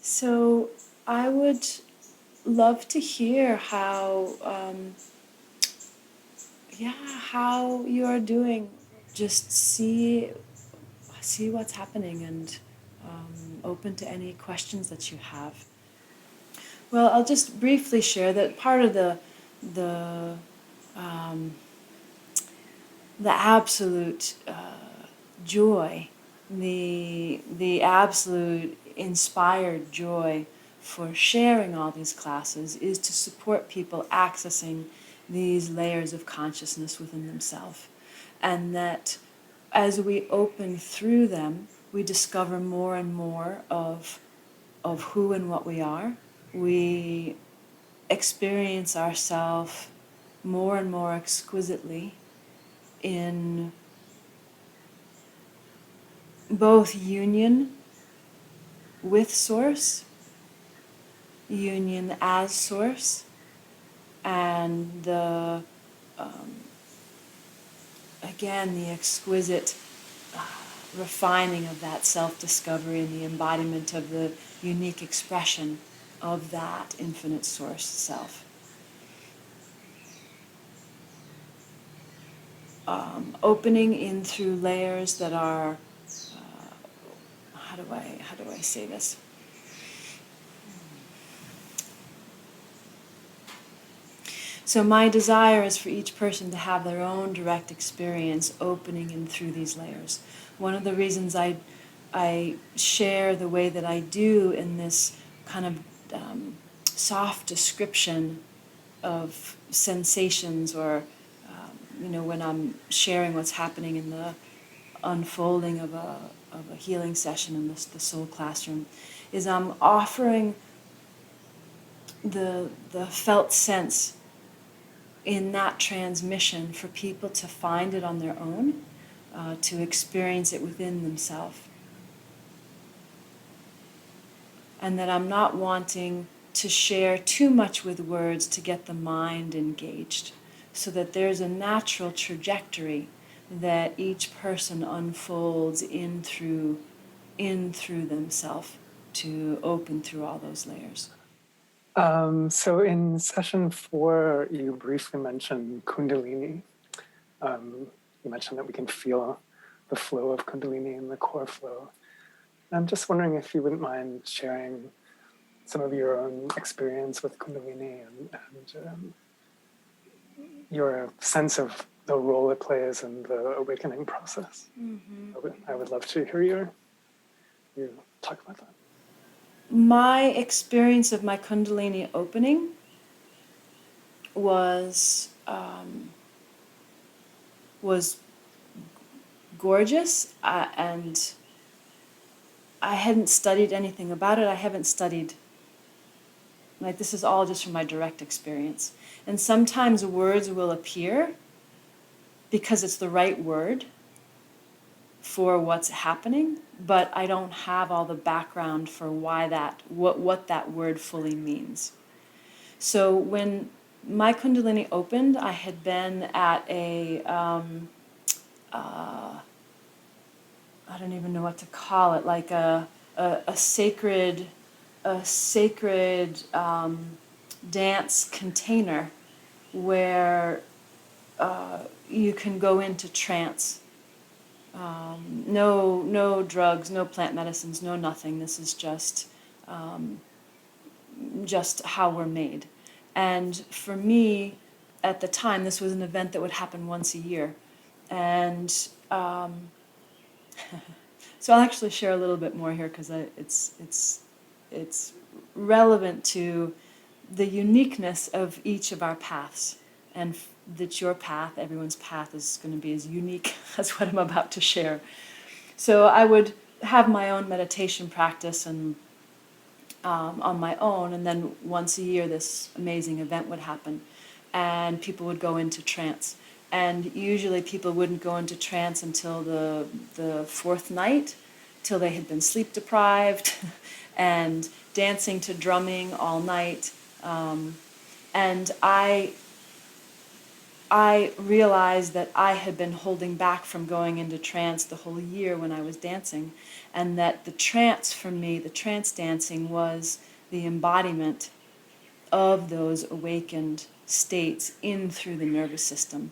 So I would love to hear how, how you are doing. Just see what's happening and open to any questions that you have. Well, I'll just briefly share that part of the um, the absolute joy, the absolute inspired joy for sharing all these classes is to support people accessing these layers of consciousness within themselves, and that as we open through them, we discover more and more of who and what we are. We experience ourselves more and more exquisitely in both union with Source, union as Source, and again, the exquisite refining of that self-discovery and the embodiment of the unique expression of that infinite Source self. Opening in through layers that are, how do I say this? So my desire is for each person to have their own direct experience opening in through these layers. One of the reasons I share the way that I do in this kind of soft description of sensations, or when I'm sharing what's happening in the unfolding of a healing session in the soul classroom, is I'm offering the felt sense in that transmission for people to find it on their own, to experience it within themselves. And that I'm not wanting to share too much with words to get the mind engaged, so that there's a natural trajectory that each person unfolds in through themselves to open through all those layers. So in session 4, you briefly mentioned Kundalini. You mentioned that we can feel the flow of Kundalini in the core flow. I'm just wondering if you wouldn't mind sharing some of your own experience with Kundalini and your sense of the role it plays in the awakening process. Mm-hmm. I would love to hear you talk about that. My experience of my Kundalini opening was gorgeous, and I hadn't studied anything about it. I haven't studied, like, this is all just from my direct experience. And sometimes words will appear because it's the right word for what's happening, but I don't have all the background for why what that word fully means. So when my Kundalini opened, I had been at I don't even know what to call it, like a sacred dance container where you can go into trance. No drugs, no plant medicines, no nothing. This is just how we're made. And for me, at the time, this was an event that would happen once a year. And so I'll actually share a little bit more here, because it's relevant to the uniqueness of each of our paths, and that your path, everyone's path, is going to be as unique as what I'm about to share. So I would have my own meditation practice and on my own, and then once a year this amazing event would happen, and people would go into trance. And usually people wouldn't go into trance until the fourth night, till they had been sleep deprived and dancing to drumming all night. And I realized that I had been holding back from going into trance the whole year when I was dancing. And that the trance for me, the trance dancing, was the embodiment of those awakened states in through the nervous system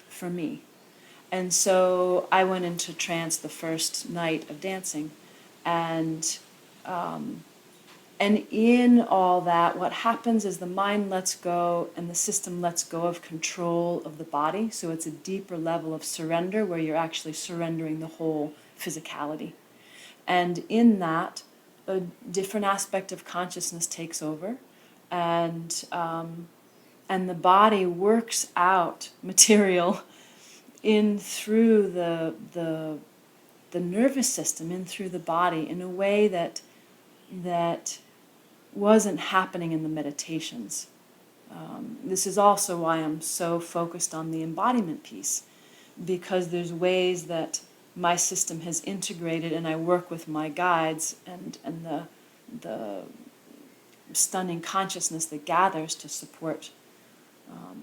for me. And so I went into trance the first night of dancing, and in all that, what happens is the mind lets go and the system lets go of control of the body. So it's a deeper level of surrender where you're actually surrendering the whole physicality. And in that, a different aspect of consciousness takes over, and the body works out material in through the nervous system, in through the body, in a way that wasn't happening in the meditations. This is also why I'm so focused on the embodiment piece, because there's ways that my system has integrated, and I work with my guides and the stunning consciousness that gathers to support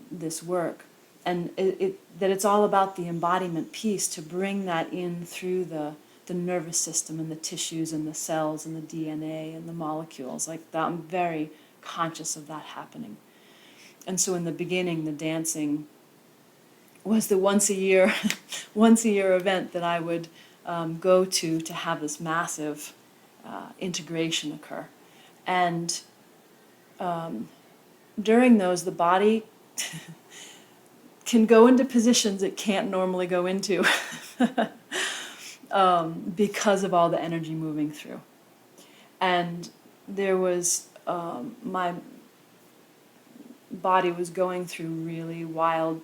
this work. And that it's all about the embodiment piece, to bring that in through the nervous system and the tissues and the cells and the DNA and the molecules. Like that, I'm very conscious of that happening. And so in the beginning, the dancing was the once a year event that I would go to have this massive integration occur. And during those, the body can go into positions it can't normally go into because of all the energy moving through. And there was, my body was going through really wild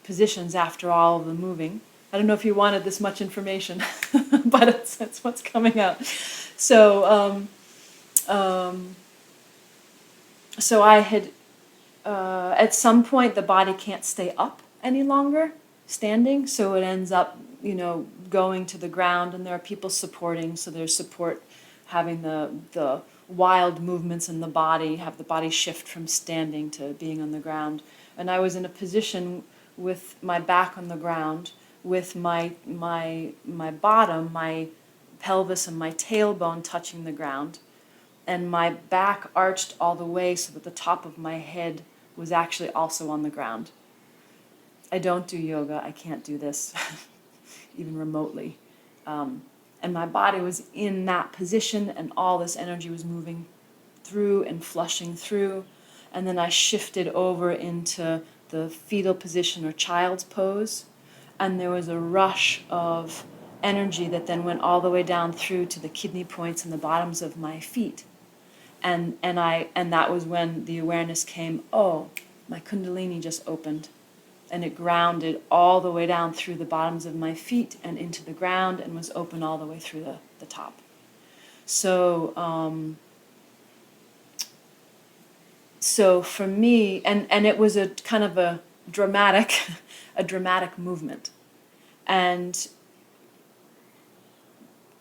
positions after all of the moving. I don't know if you wanted this much information, but it's what's coming out. So, so I had, at some point, the body can't stay up any longer, standing, so it ends up, going to the ground, and there are people supporting, so there's support, having the wild movements in the body, have the body shift from standing to being on the ground. And I was in a position with my back on the ground, with my bottom, my pelvis and my tailbone touching the ground, and my back arched all the way so that the top of my head was actually also on the ground. I don't do yoga, I can't do this, even remotely. And my body was in that position, and all this energy was moving through and flushing through. And then I shifted over into the fetal position or child's pose, and there was a rush of energy that then went all the way down through to the kidney points and the bottoms of my feet. And that was when the awareness came, oh, my kundalini just opened. And it grounded all the way down through the bottoms of my feet and into the ground, and was open all the way through the top. So so for me, and it was a kind of a dramatic movement. And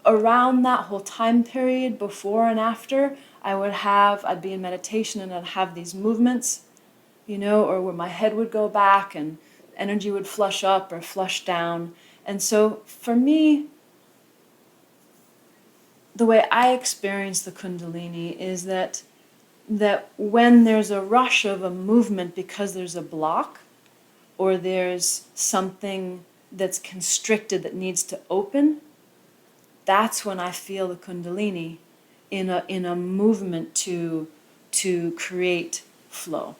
around that whole time period, before and after, I'd be in meditation and I'd have these movements, or where my head would go back and energy would flush up or flush down. And so for me, the way I experience the Kundalini is that when there's a rush of a movement because there's a block, or there's something that's constricted that needs to open, that's when I feel the Kundalini in a movement to create flow.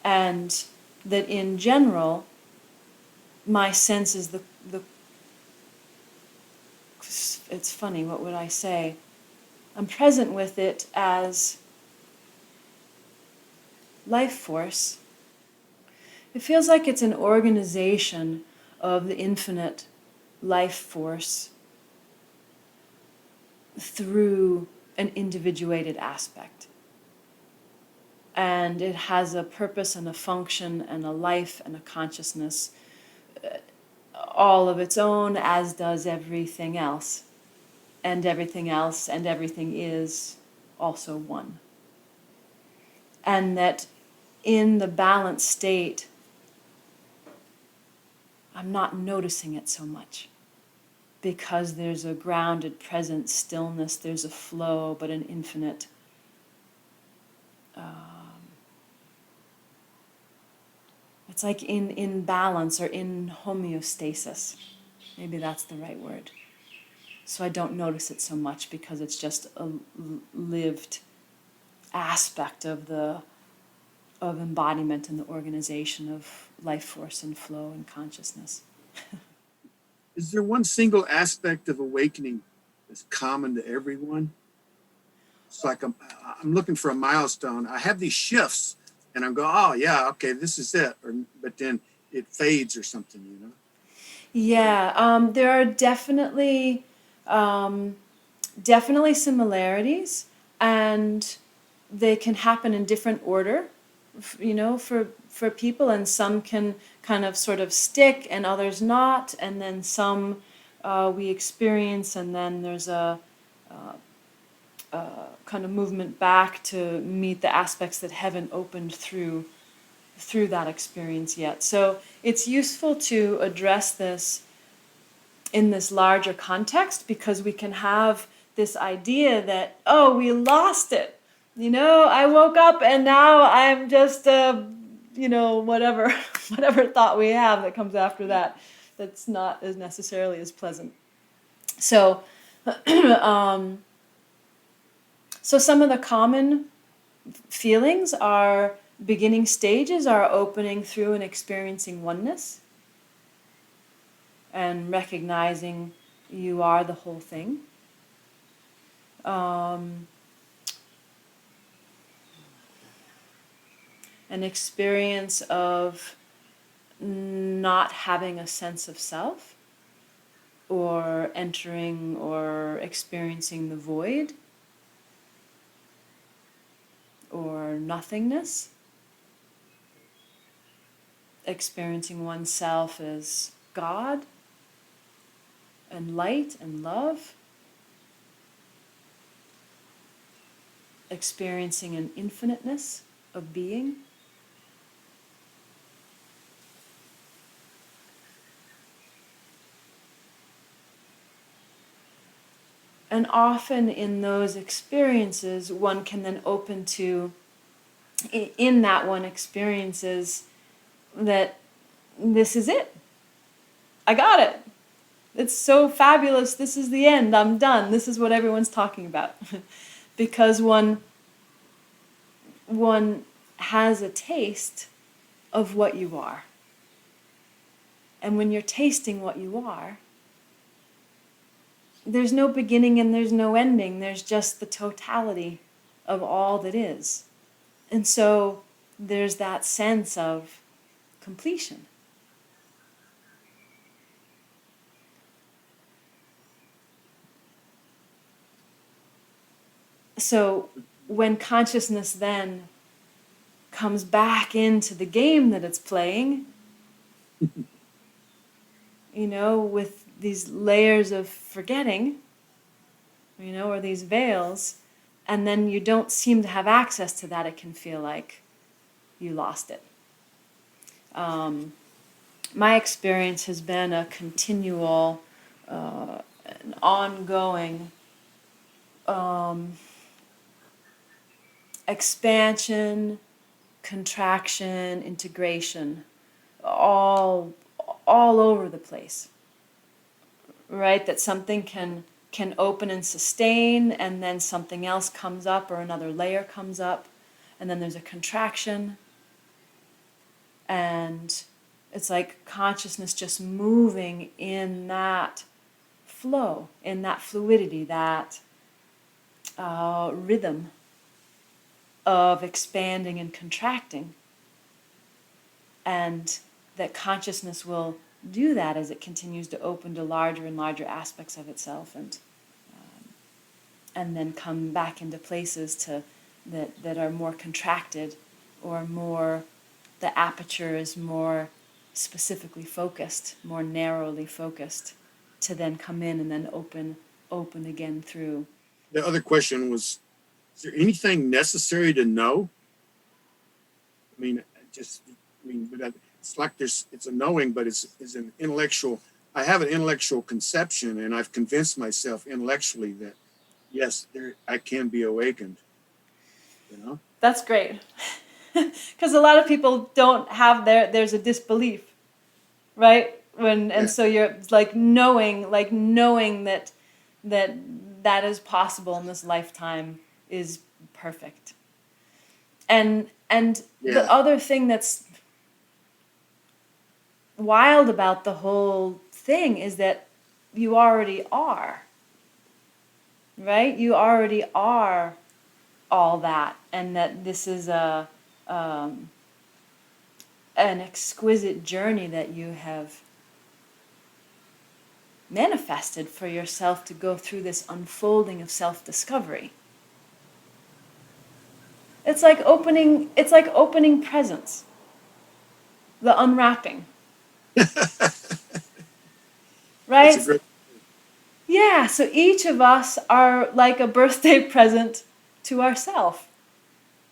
And that in general, my sense is it's funny, what would I say? I'm present with it as life force. It feels like it's an organization of the infinite life force through an individuated aspect. And it has a purpose and a function and a life and a consciousness all of its own, as does everything else. And everything else and everything is also one. And that in the balanced state, I'm not noticing it so much. because there's a grounded present stillness, there's a flow, but an infinite it's like in balance or in homeostasis. Maybe that's the right word. So I don't notice it so much because it's just a lived aspect of embodiment and the organization of life force and flow and consciousness. Is there one single aspect of awakening that's common to everyone? It's like I'm looking for a milestone. I have these shifts, and I'm going, oh yeah, okay, this is it. But then it fades or something, you know. Yeah, there are definitely similarities, and they can happen in different order, you know, for people, and some can kind of sort of stick and others not, and then some we experience, and then there's a kind of movement back to meet the aspects that haven't opened through that experience yet. So it's useful to address this in this larger context, because we can have this idea that, oh, we lost it. You know, I woke up and now I'm just, you know, whatever, whatever thought we have that comes after that, that's not as necessarily as pleasant. So, so some of the common feelings are beginning stages are opening through and experiencing oneness and recognizing you are the whole thing. An experience of not having a sense of self, or entering or experiencing the void, or nothingness, experiencing oneself as God and light and love, experiencing an infiniteness of being. And often in those experiences, one can then open to, in that one experiences, that this is it. I got it. It's so fabulous. This is the end. I'm done. This is what everyone's talking about. Because one has a taste of what you are. And when you're tasting what you are, there's no beginning and there's no ending. There's just the totality of all that is. And so there's that sense of completion. So when consciousness then comes back into the game that it's playing, you know, with these layers of forgetting, you know, or these veils, and then you don't seem to have access to that, it can feel like you lost it. My experience has been a continual, an ongoing expansion, contraction, integration, all over the place. Right? That something can open and sustain, and then something else comes up, or another layer comes up, and then there's a contraction, and it's like consciousness just moving in that flow, in that fluidity, that rhythm of expanding and contracting. And that consciousness will do that as it continues to open to larger and larger aspects of itself, and then come back into places that are more contracted, or more, the aperture is more specifically focused, more narrowly focused, to then come in and then open again through. The other question was, is there anything necessary to know? I mean, it's like it's a knowing, but it's an intellectual I have an intellectual conception, and I've convinced myself intellectually that yes, there I can be awakened. You know. That's great. Because a lot of people don't have there's a disbelief, right? And Yeah. so you're like knowing that that that is possible in this lifetime is perfect. And the Yeah. other thing that's wild about the whole thing is that you already are, right? You already are all that, and that this is um, an exquisite journey that you have manifested for yourself to go through this unfolding of self-discovery. It's like opening presents, the unwrapping, That's a right? great. Yeah, so each of us are like a birthday present to ourself,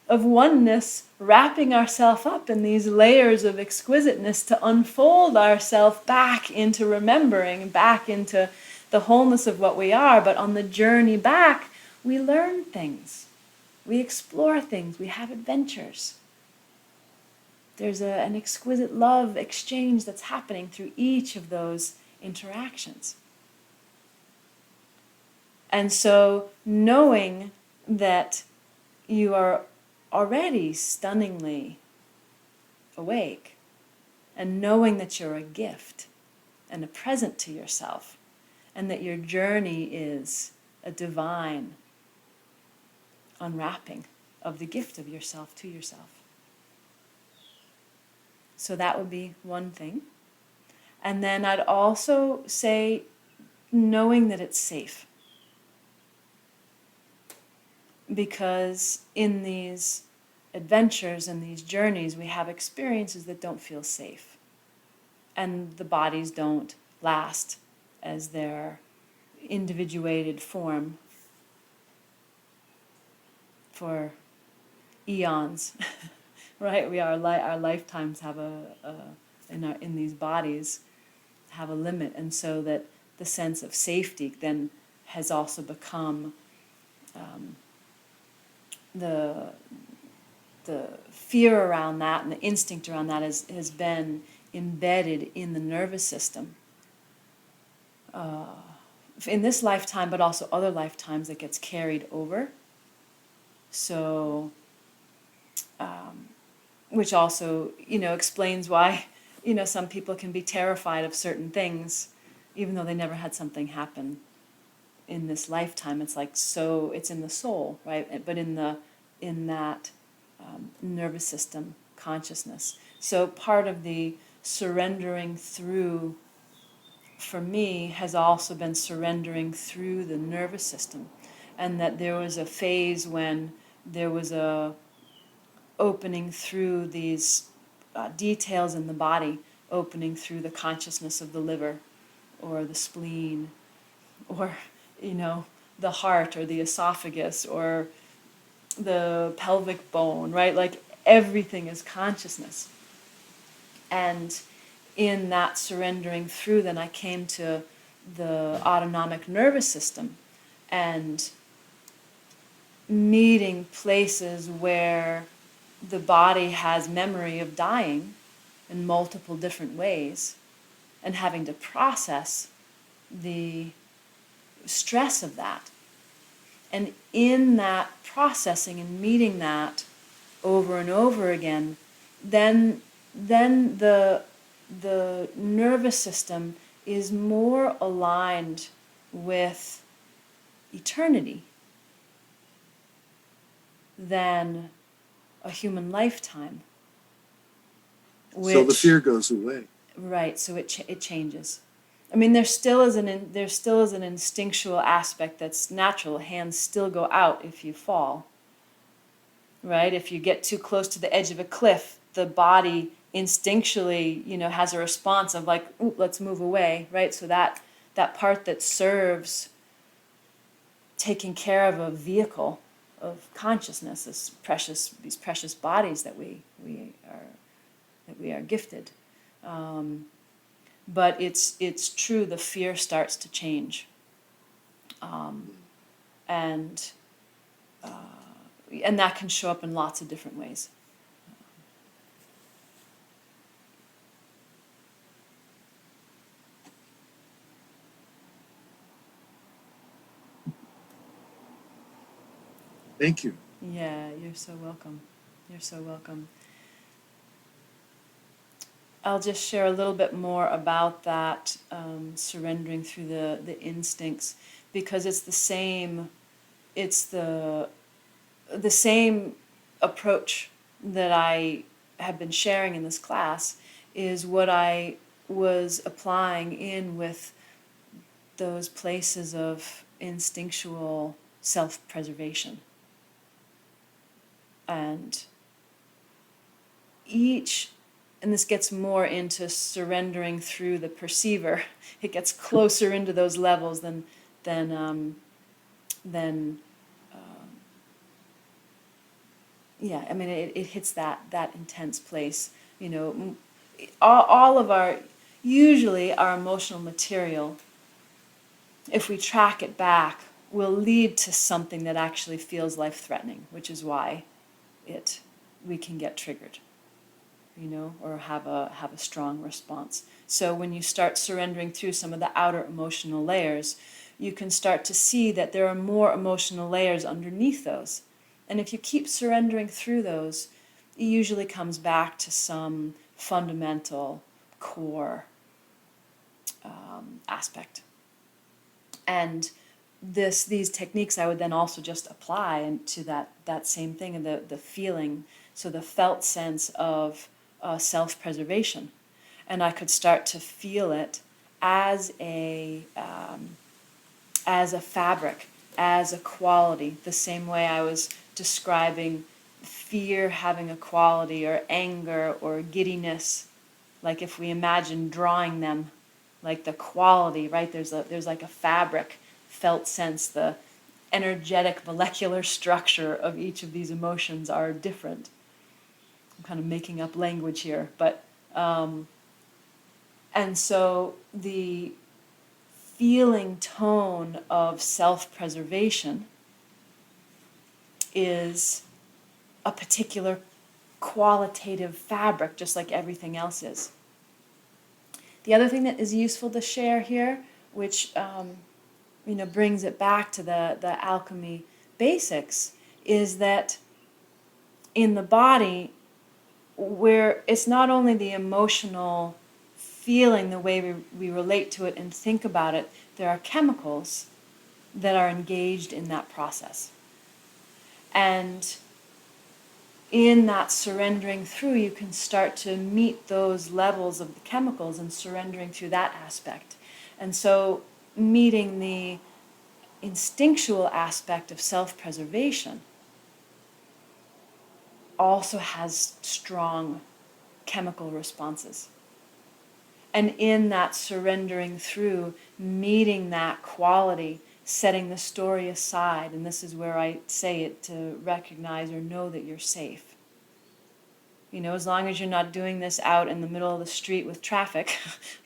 of oneness, wrapping ourselves up in these layers of exquisiteness to unfold ourselves back into remembering, back into the wholeness of what we are. But on the journey back, we learn things, we explore things, we have adventures. There's an exquisite love exchange that's happening through each of those interactions. And so knowing that you are already stunningly awake, and knowing that you're a gift and a present to yourself, and that your journey is a divine unwrapping of the gift of yourself to yourself. So that would be one thing. And then I'd also say knowing that it's safe. Because in these adventures and these journeys, we have experiences that don't feel safe. And the bodies don't last as their individuated form for eons, right? We are our lifetimes have in these bodies have a limit, and so that the sense of safety then has also become the fear around that and the instinct around that has been embedded in the nervous system in this lifetime, but also other lifetimes that gets carried over. So, which also, explains why, some people can be terrified of certain things, even though they never had something happen in this lifetime. It's like, so it's in the soul, right? But in that nervous system consciousness. So part of the surrendering through, for me, has also been surrendering through the nervous system, and that there was a phase when there was a opening through these details in the body, opening through the consciousness of the liver or the spleen or the heart or the esophagus or the pelvic bone, right? Like everything is consciousness. And in that surrendering through, then I came to the autonomic nervous system and meeting places where the body has memory of dying in multiple different ways and having to process the stress of that. And in that processing and meeting that over and over again, then the nervous system is more aligned with eternity than a human lifetime. So the fear goes away. Right, so it changes. I mean, there still is an instinctual aspect that's natural. Hands still go out if you fall. Right? If you get too close to the edge of a cliff, the body instinctually, has a response of like, ooh, let's move away, right? So that part that serves taking care of a vehicle of consciousness, these precious bodies that we are gifted. But it's true, the fear starts to change. And that can show up in lots of different ways. Thank you. Yeah, you're so welcome. You're so welcome. I'll just share a little bit more about that, surrendering through the instincts, because it's the same. It's the same approach that I have been sharing in this class is what I was applying in with those places of instinctual self-preservation. And and this gets more into surrendering through the perceiver. It gets closer into those levels than yeah. I mean, it hits that intense place. You know, all of usually our emotional material, if we track it back, will lead to something that actually feels life-threatening, which is why we can get triggered, or have a strong response. So when you start surrendering through some of the outer emotional layers, you can start to see that there are more emotional layers underneath those. And if you keep surrendering through those, it usually comes back to some fundamental core aspect. And these techniques I would then also just apply to that same thing, and the feeling, so the felt sense of self-preservation. And I could start to feel it as a fabric, as a quality, the same way I was describing fear having a quality, or anger, or giddiness. Like if we imagine drawing them, like the quality, right? There's like a fabric, felt sense. The energetic molecular structure of each of these emotions are different. I'm kind of making up language here, but and so the feeling tone of self-preservation is a particular qualitative fabric, just like everything else is. The other thing that is useful to share here, which brings it back to the AlcheME basics, is that in the body, where it's not only the emotional feeling, the way we relate to it and think about it, there are chemicals that are engaged in that process. And in that surrendering through, you can start to meet those levels of the chemicals and surrendering through that aspect. And so meeting the instinctual aspect of self-preservation also has strong chemical responses. And in that surrendering through, meeting that quality, setting the story aside, and this is where I say it, to recognize or know that you're safe. As long as you're not doing this out in the middle of the street with traffic,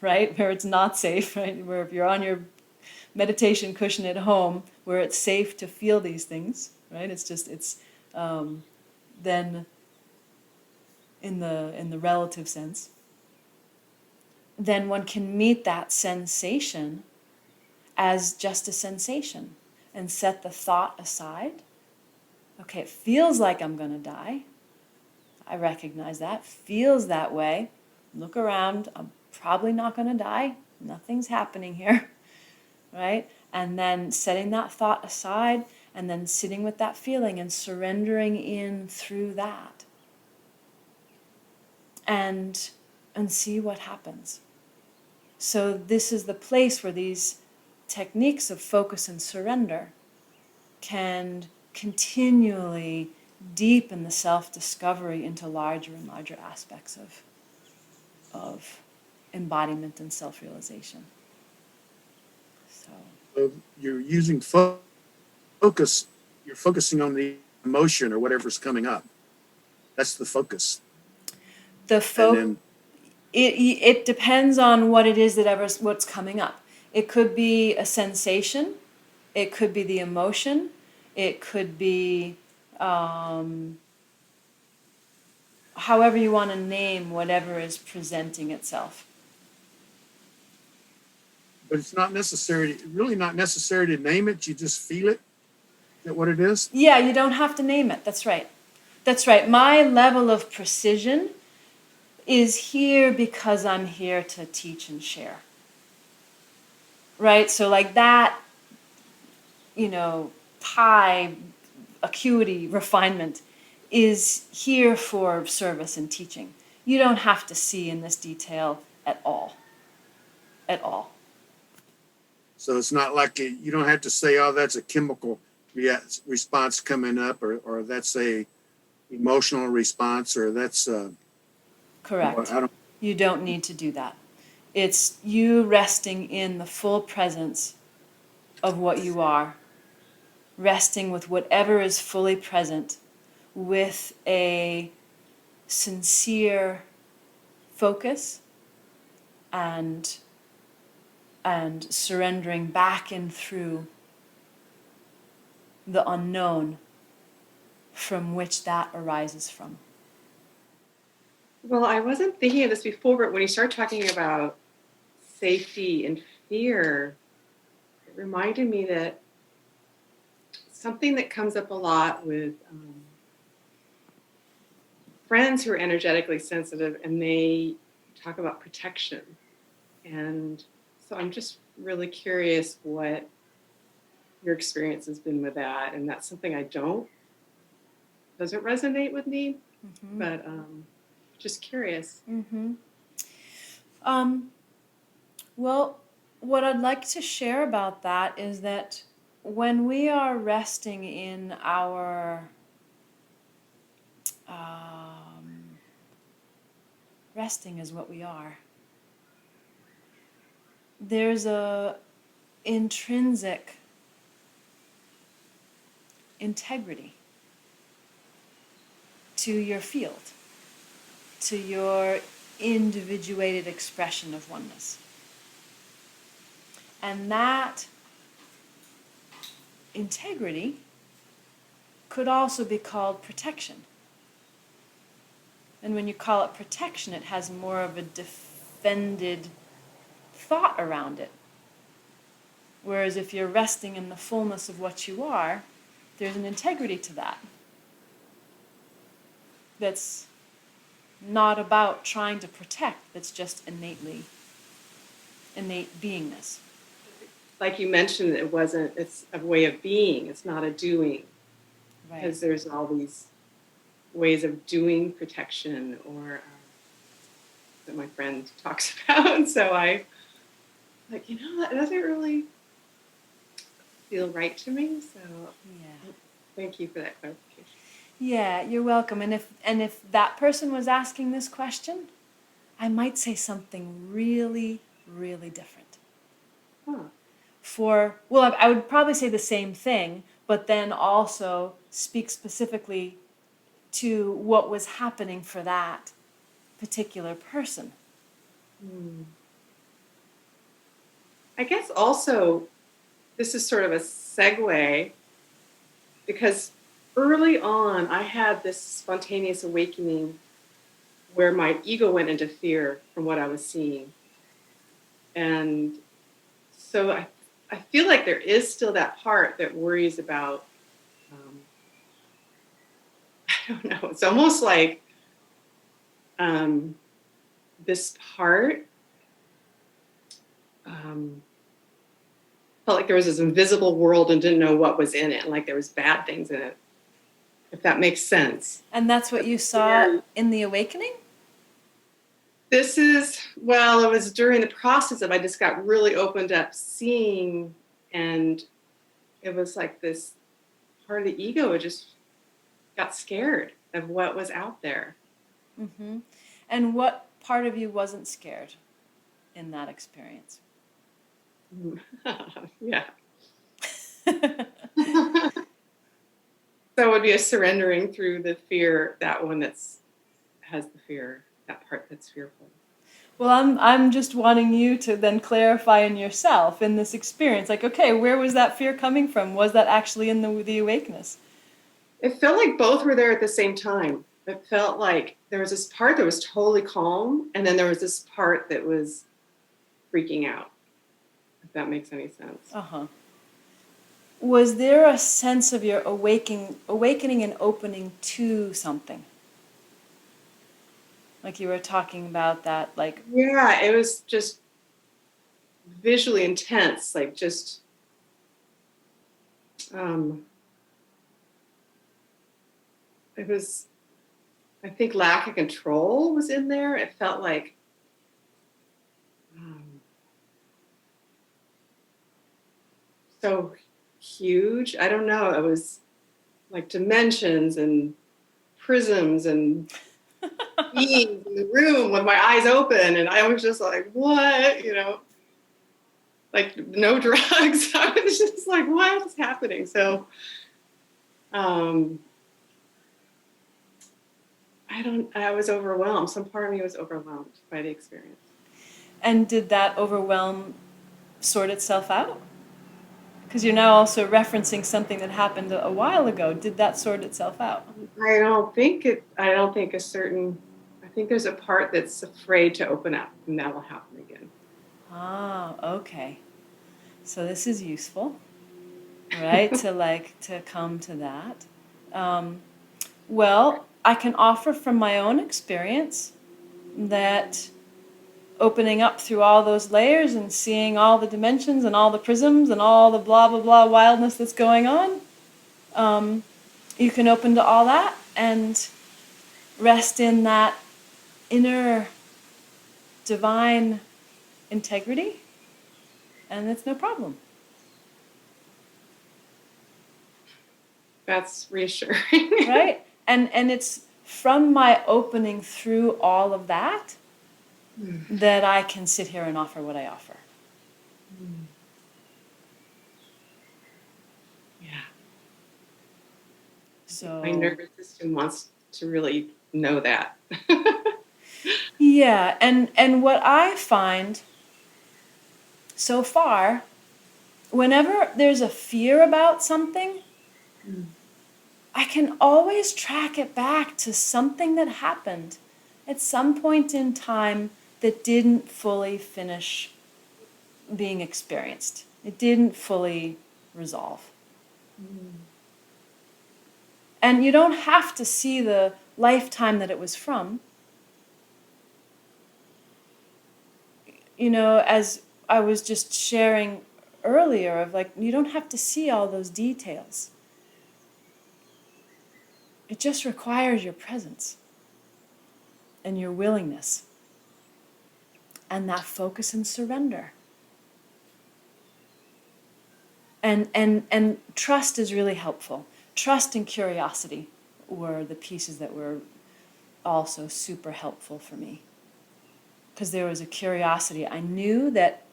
right, where it's not safe, right, where if you're on your meditation cushion at home, where it's safe to feel these things, right, then in the relative sense, then one can meet that sensation as just a sensation and set the thought aside. Okay, it feels like I'm going to die. I recognize that. Feels that way. Look around. I'm probably not going to die. Nothing's happening here, right? And then setting that thought aside, and then sitting with that feeling and surrendering in through that. And see what happens. So this is the place where these techniques of focus and surrender can continually deepen the self-discovery into larger and larger aspects of embodiment and self-realization. So you're using focus. You're focusing on the emotion or whatever's coming up. That's the focus. The It depends on what it is what's coming up. It could be a sensation, it could be the emotion, it could be however you want to name whatever is presenting itself. But it's not necessary, really not necessary to name it. You just feel it. Is that what it is? Yeah, you don't have to name it. That's right. That's right. My level of precision is here because I'm here to teach and share. Right? So like that, high acuity refinement is here for service and teaching. You don't have to see in this detail at all. At all. So it's not like you don't have to say, oh, that's a chemical response coming up, or that's a emotional response, or that's Correct. I You don't need to do that. It's you resting in the full presence of what you are, resting with whatever is fully present, with a sincere focus and surrendering back in through the unknown from which that arises from. Well, I wasn't thinking of this before, but when you start talking about safety and fear, it reminded me that something that comes up a lot with friends who are energetically sensitive, and they talk about protection. And so I'm just really curious what your experience has been with that. And that's something doesn't resonate with me, but just curious. Well, what I'd like to share about that is that when we are resting in our resting is what we are. There's a intrinsic integrity to your field, to your individuated expression of oneness. And that integrity could also be called protection. And when you call it protection, it has more of a defended thought around it. Whereas if you're resting in the fullness of what you are, there's an integrity to that. That's not about trying to protect, that's just innate beingness. Like you mentioned, it's a way of being, it's not a doing. Right. Because there's all these ways of doing protection or that my friend talks about. And so I that doesn't really feel right to me. So yeah. Thank you for that clarification. Yeah, you're welcome. And if that person was asking this question, I might say something really, really different. I would probably say the same thing, but then also speak specifically to what was happening for that particular person. I guess also this is sort of a segue because early on I had this spontaneous awakening where my ego went into fear from what I was seeing. And so I feel like there is still that part that worries about, I don't know, it's almost like this part felt like there was this invisible world and didn't know what was in it, and like there was bad things in it, if that makes sense. And that's what you saw in the awakening? It was during the process of I just got really opened up seeing, and it was like this part of the ego just got scared of what was out there. Mm-hmm. And what part of you wasn't scared in that experience? Yeah. So it would be a surrendering through the fear, that one has the fear, that part that's fearful. Well, I'm just wanting you to then clarify in yourself in this experience, like, okay, where was that fear coming from? Was that actually in the awakeness? It felt like both were there at the same time. It felt like there was this part that was totally calm, and then there was this part that was freaking out, if that makes any sense. Uh-huh. Was there a sense of your awakening and opening to something? Like you were talking about that, like... Yeah, it was just visually intense, like just it was, I think lack of control was in there. It felt like so huge. I don't know. It was like dimensions and prisms and beings in the room with my eyes open. And I was just like, what? You know, like no drugs. I was just like, what is happening? So I was overwhelmed. Some part of me was overwhelmed by the experience. And did that overwhelm sort itself out? Because you're now also referencing something that happened a while ago. Did that sort itself out? I don't think a certain, I think there's a part that's afraid to open up, and that will happen again. Ah, okay. So this is useful, right? to come to that. Well, I can offer from my own experience that opening up through all those layers and seeing all the dimensions and all the prisms and all the blah, blah, blah wildness that's going on, you can open to all that and rest in that inner divine integrity, and it's no problem. That's reassuring. Right? And it's from my opening through all of that that I can sit here and offer what I offer. Yeah. So my nervous system wants to really know that. yeah, and what I find so far, whenever there's a fear about something, I can always track it back to something that happened at some point in time that didn't fully finish being experienced. It didn't fully resolve. And you don't have to see the lifetime that it was from. You know, as I was just sharing earlier, of like, you don't have to see all those details. It just requires your presence and your willingness and that focus and surrender. And trust is really helpful. Trust and curiosity were the pieces that were also super helpful for me. Because there was a curiosity. I knew that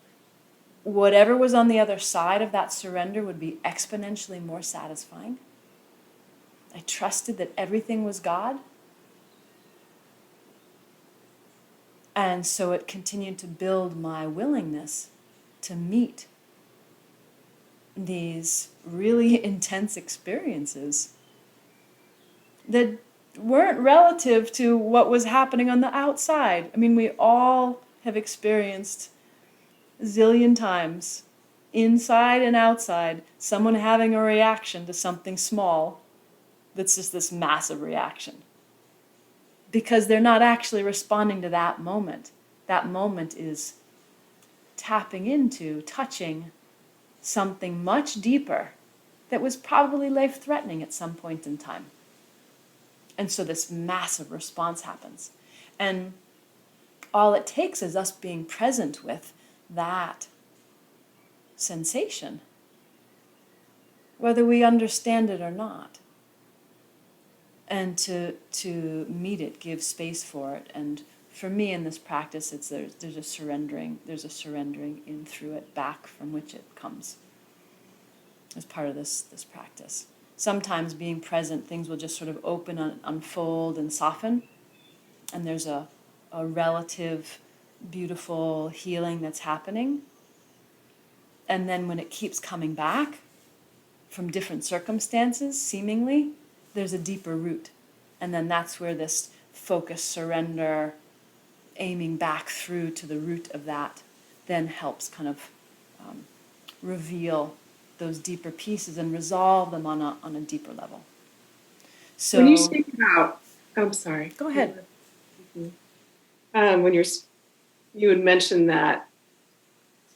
whatever was on the other side of that surrender would be exponentially more satisfying. I trusted that everything was God. And so it continued to build my willingness to meet these really intense experiences that weren't relative to what was happening on the outside. I mean, we all have experienced a zillion times, inside and outside, someone having a reaction to something small that's just this massive reaction. Because they're not actually responding to that moment. That moment is tapping into, touching something much deeper that was probably life-threatening at some point in time. And so this massive response happens. And all it takes is us being present with that sensation, whether we understand it or not. And to meet it, give space for it. And for me in this practice, there's a surrendering in through it, back from which it comes as part of this practice. Sometimes being present, things will just sort of open, unfold, and soften. And there's a relative beautiful healing that's happening. And then when it keeps coming back from different circumstances, seemingly, there's a deeper root. And then that's where this focus, surrender, aiming back through to the root of that then helps kind of reveal those deeper pieces and resolve them on a deeper level. So when you speak about, I'm sorry. Go ahead. When you would mention that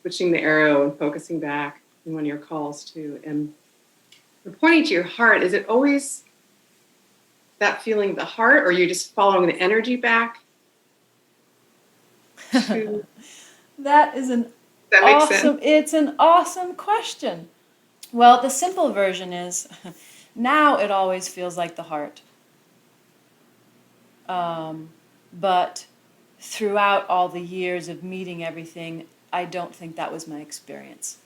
switching the arrow and focusing back in one of your calls too, and pointing to your heart, is it always that feeling of the heart, or you're just following the energy back? That is an awesome, it's an awesome question. Well, the simple version is, now it always feels like the heart. But throughout all the years of meeting everything, I don't think that was my experience.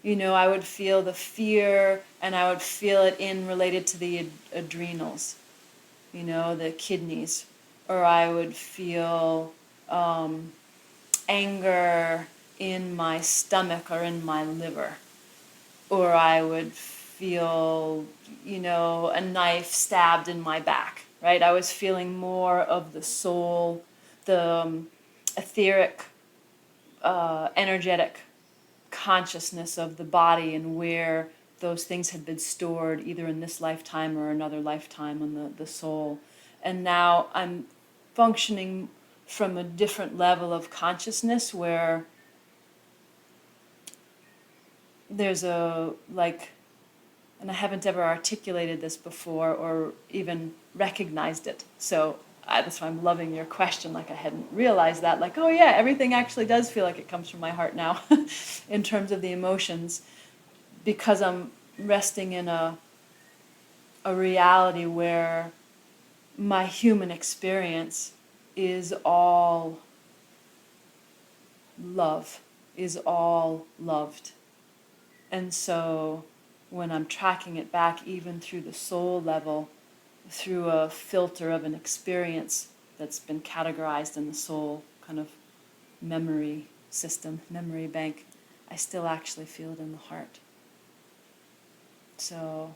You know, I would feel the fear, and I would feel it related to the adrenals, you know, the kidneys. Or I would feel anger in my stomach or in my liver. Or I would feel, you know, a knife stabbed in my back, right? I was feeling more of the soul, the etheric, energetic consciousness of the body and where those things had been stored either in this lifetime or another lifetime on the soul. And now I'm functioning from a different level of consciousness where there's a, like, and I haven't ever articulated this before or even recognized it. So that's why I'm loving your question. Like I hadn't realized that. Like, oh yeah, everything actually does feel like it comes from my heart now in terms of the emotions, because I'm resting in a reality where my human experience is all love, is all loved. And so when I'm tracking it back even through the soul level, through a filter of an experience that's been categorized in the soul kind of memory system, memory bank, I still actually feel it in the heart. So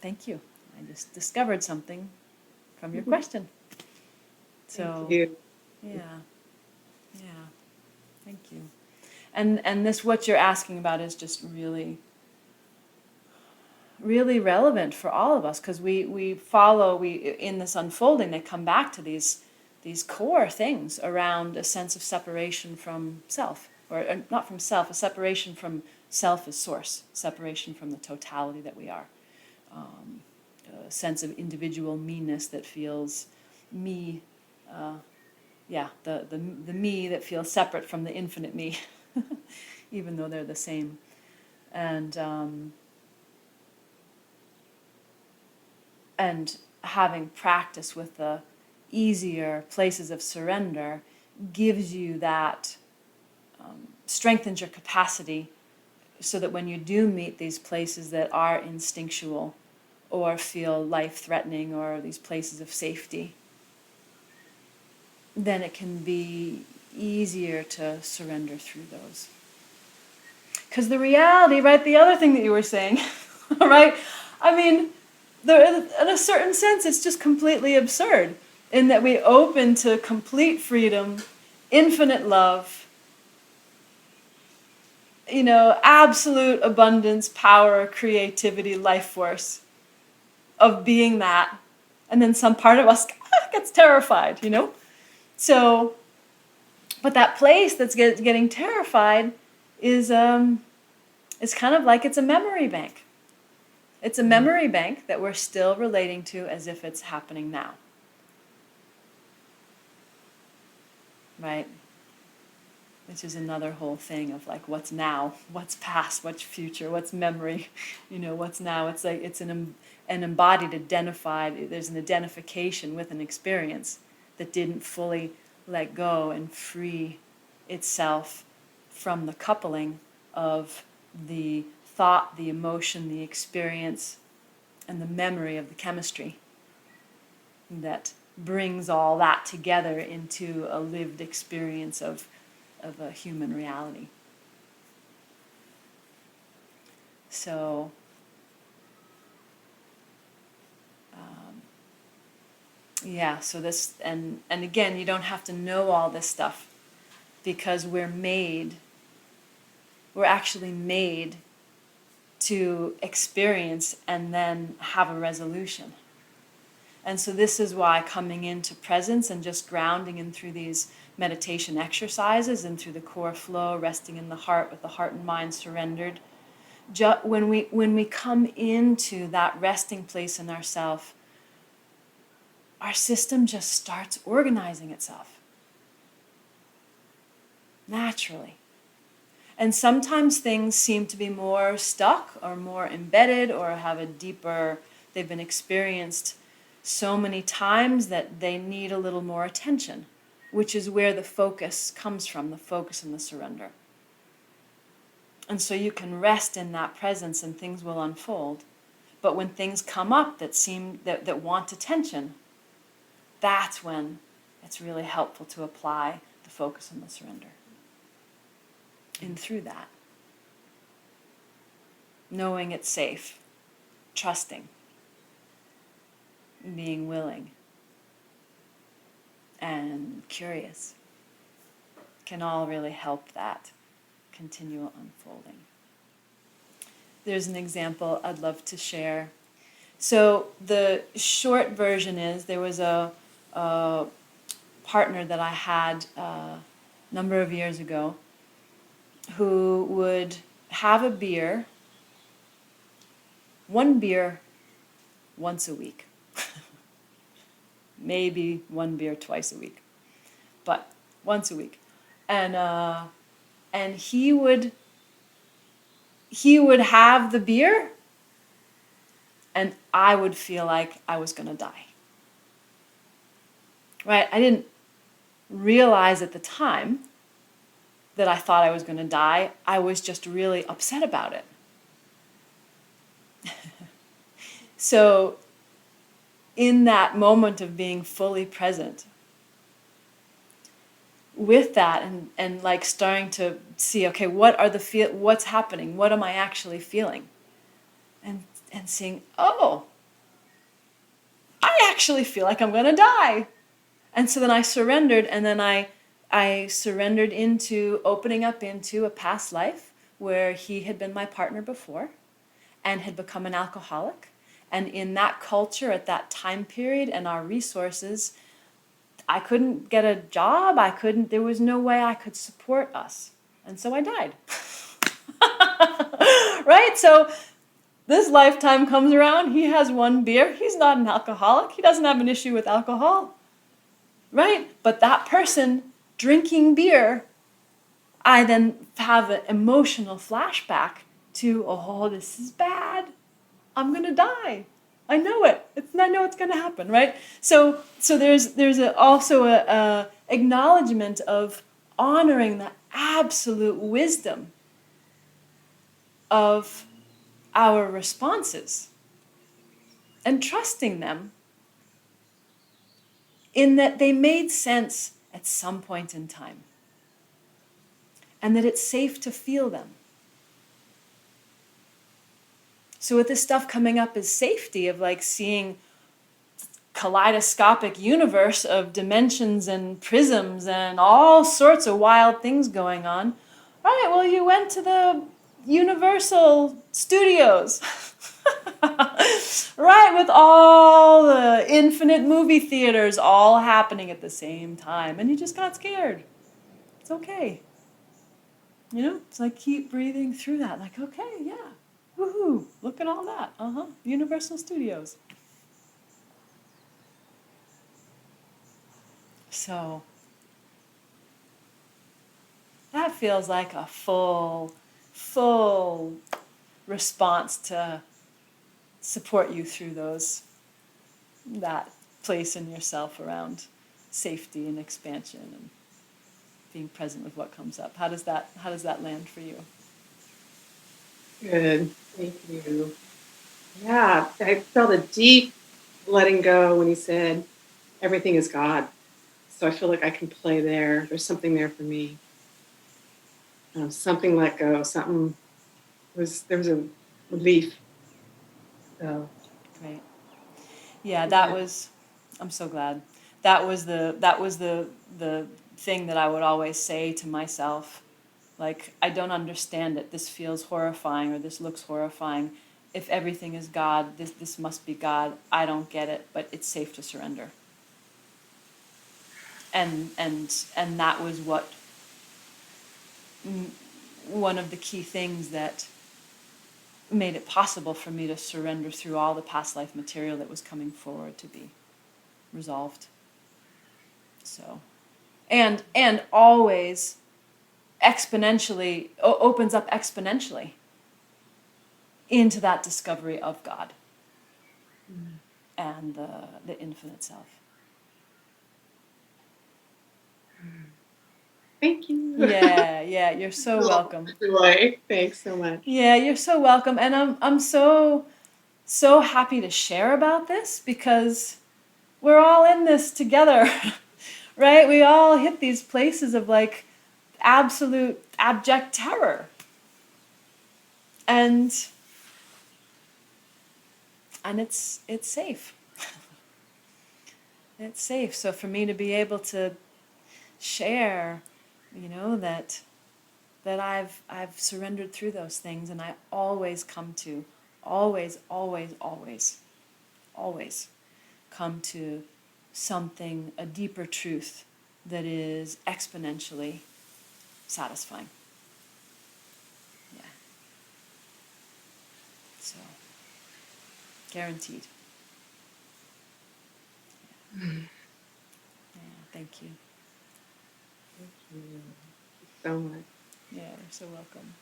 thank you. I just discovered something from your question. So thank you. Yeah, thank you. And this, what you're asking about, is just really relevant for all of us, because we follow, in this unfolding, they come back to these core things around a sense of separation from self, or not from self, a separation from self as source, separation from the totality that we are, a sense of individual meanness that feels me, the me that feels separate from the infinite me, even though they're the same. And having practice with the easier places of surrender gives you that, strengthens your capacity, so that when you do meet these places that are instinctual or feel life-threatening, or these places of safety, then it can be easier to surrender through those. Because the reality, right, the other thing that you were saying, right, I mean, in a certain sense, it's just completely absurd in that we open to complete freedom, infinite love, you know, absolute abundance, power, creativity, life force of being that. And then some part of us gets terrified, you know? So, but that place that's getting terrified is kind of like it's a memory bank. It's a memory bank that we're still relating to as if it's happening now. Right? Which is another whole thing of like, what's now, what's past, what's future, what's memory, you know, what's now. It's like it's an embodied, identified, there's an identification with an experience that didn't fully let go and free itself from the coupling of the thought, the emotion, the experience, and the memory of the chemistry that brings all that together into a lived experience of a human reality. So yeah, so this, and again, you don't have to know all this stuff, because we're actually made to experience and then have a resolution. And so this is why coming into presence and just grounding in through these meditation exercises and through the core flow, resting in the heart with the heart and mind surrendered, when we come into that resting place in ourself, our system just starts organizing itself naturally. And sometimes things seem to be more stuck or more embedded or have a deeper, they've been experienced so many times that they need a little more attention, which is where the focus comes from, the focus and the surrender. And so you can rest in that presence and things will unfold. But when things come up that want attention, that's when it's really helpful to apply the focus and the surrender. And through that, knowing it's safe, trusting, being willing, and curious can all really help that continual unfolding. There's an example I'd love to share. So the short version is, there was a partner that I had a number of years ago who would have a beer, one beer once a week. Maybe one beer twice a week, but once a week. And he would have the beer, and I would feel like I was going to die. Right? I didn't realize at the time that I thought I was going to die. I was just really upset about it. So in that moment of being fully present with that, and like starting to see, okay, what's happening? What am I actually feeling? And seeing, oh, I actually feel like I'm going to die. And so then I surrendered, and then I surrendered into opening up into a past life where he had been my partner before and had become an alcoholic. And in that culture, at that time period, and our resources, I couldn't get a job. There was no way I could support us. And so I died. Right? So this lifetime comes around, he has one beer. He's not an alcoholic. He doesn't have an issue with alcohol. Right? But that person drinking beer, I then have an emotional flashback to, oh, this is bad. I'm going to die. I know it. I know it's going to happen, right? So there's also a acknowledgement of honoring the absolute wisdom of our responses and trusting them in that they made sense at some point in time and that it's safe to feel them. So with this stuff coming up as safety, of like seeing kaleidoscopic universe of dimensions and prisms and all sorts of wild things going on. All right, well, you went to the Universal Studios, right, with all the infinite movie theaters all happening at the same time, and you just got scared. It's okay. You know, it's like keep breathing through that. Like, okay, yeah. Woohoo, look at all that. Universal Studios. So that feels like a full response to support you through that place in yourself around safety and expansion and being present with what comes up. How does that land for you? Good. Thank you. Yeah, I felt a deep letting go when he said, everything is God. So I feel like I can play there. There's something there for me. Something let go. There was a relief. So Right. Yeah, that was, I'm so glad. That was the thing that I would always say to myself. Like, I don't understand it. This feels horrifying, or this looks horrifying. If everything is God, this must be God. I don't get it, but it's safe to surrender. And that was one of the key things that made it possible for me to surrender through all the past life material that was coming forward to be resolved. So, and always exponentially opens up exponentially into that discovery of God and the infinite self. thank you. Yeah, you're so welcome. Joy. Thanks so much. Yeah, you're so welcome, and I'm so happy to share about this, because we're all in this together, right? We all hit these places of like absolute abject terror, and it's safe. It's safe. So for me to be able to share, that I've surrendered through those things, and I always come to, always come to something, a deeper truth that is exponentially satisfying. Yeah. So, guaranteed. Yeah, thank you. Thank you so much. Yeah, you're so welcome.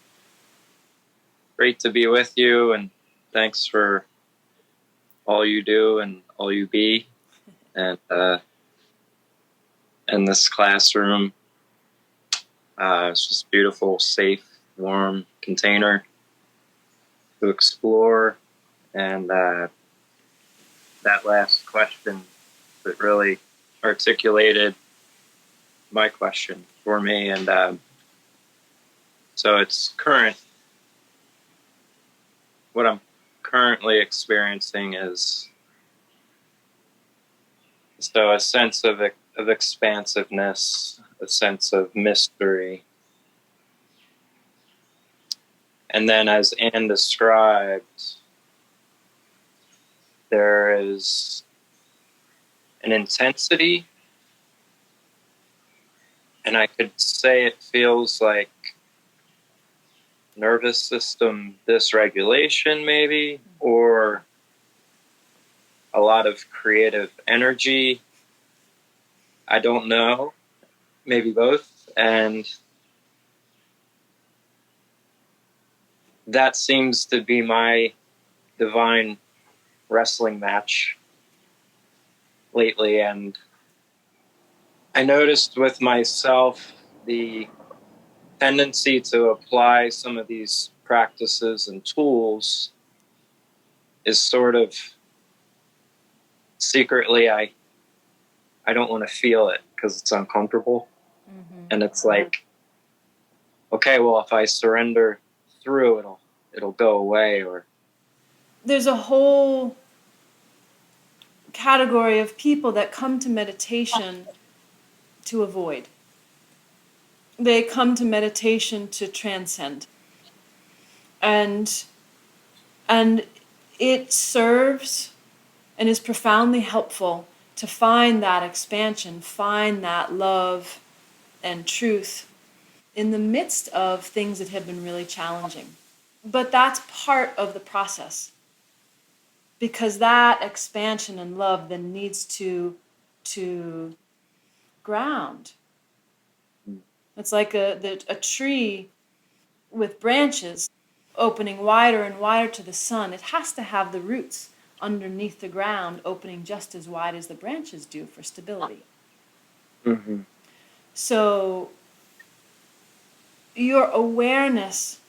Great to be with you, and thanks for all you do and all you be, and in this classroom. It's just a beautiful, safe, warm container to explore. And that last question that really articulated my question for me. And so it's what I'm currently experiencing is so a sense of expansiveness, a sense of mystery. And then, as Anne described, there is an intensity, and I could say it feels like nervous system dysregulation, maybe, or a lot of creative energy. I don't know, maybe both. And that seems to be my divine wrestling match lately. And I noticed with myself the tendency to apply some of these practices and tools is sort of secretly, I don't want to feel it because it's uncomfortable. Mm-hmm. And it's like, okay, well, if I surrender through, it'll go away. Or there's a whole category of people that come to meditation to avoid. They come to meditation to transcend. And it serves and is profoundly helpful to find that expansion, find that love and truth in the midst of things that have been really challenging. But that's part of the process, because that expansion and love then needs to ground. It's like a tree with branches opening wider and wider to the sun. It has to have the roots underneath the ground opening just as wide as the branches do for stability. Mm-hmm. So your awareness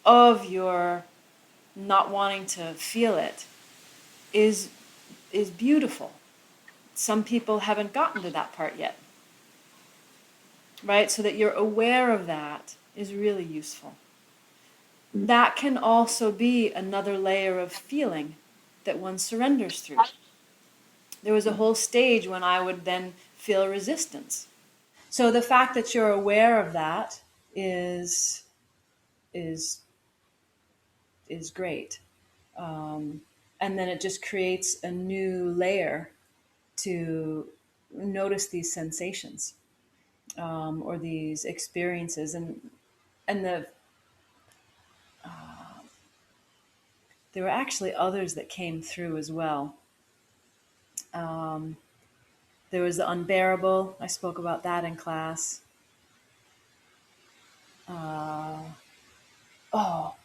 of your not wanting to feel it is beautiful. some people haven't gotten to that part yet, right? So that you're aware of that is really useful. That can also be another layer of feeling that one surrenders through. There was a whole stage when I would then feel resistance. So the fact that you're aware of that is is great. And then it just creates a new layer to notice these sensations, or these experiences, and there were actually others that came through as well. There was the unbearable. I spoke about that in class. Oh,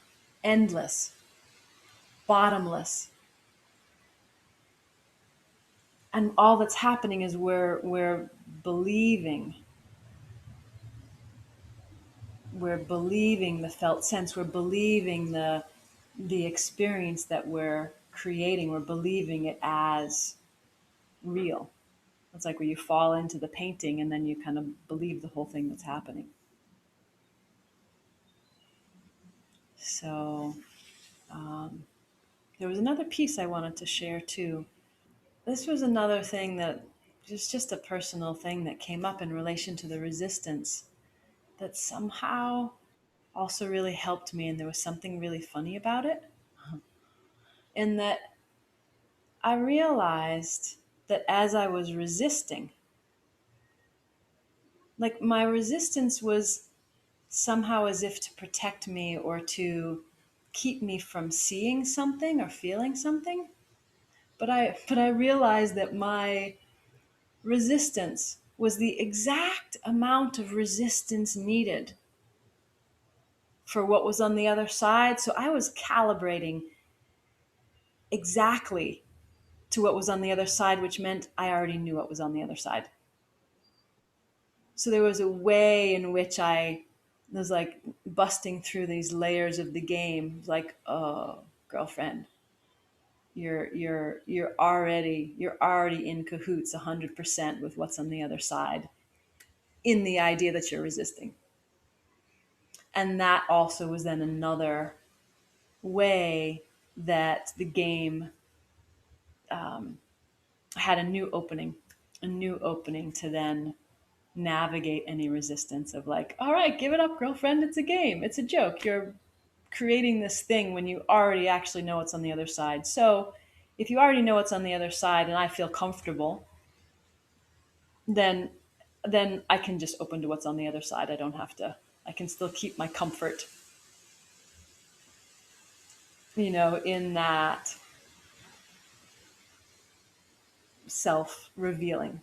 endless, bottomless, and all that's happening is we're believing. We're believing the felt sense. We're believing the experience that we're creating. We're believing it as real. It's like where you fall into the painting and then you kind of believe the whole thing that's happening. So there was another piece I wanted to share too. This was another thing that just a personal thing that came up in relation to the resistance that somehow also really helped me, and there was something really funny about it. In that I realized that as I was resisting, like my resistance was somehow as if to protect me or to keep me from seeing something or feeling something. But I realized that my resistance was the exact amount of resistance needed for what was on the other side. So I was calibrating exactly to what was on the other side, which meant I already knew what was on the other side. So there was a way in which I was like busting through these layers of the game, like, oh, girlfriend, you're already in cahoots 100% with what's on the other side, in the idea that you're resisting. And that also was then another way that the game had a new opening to then navigate any resistance of like, all right, give it up, girlfriend. It's a game. It's a joke. You're creating this thing when you already actually know what's on the other side. So if you already know what's on the other side and I feel comfortable, then I can just open to what's on the other side. I don't have to. I can still keep my comfort, in that self revealing.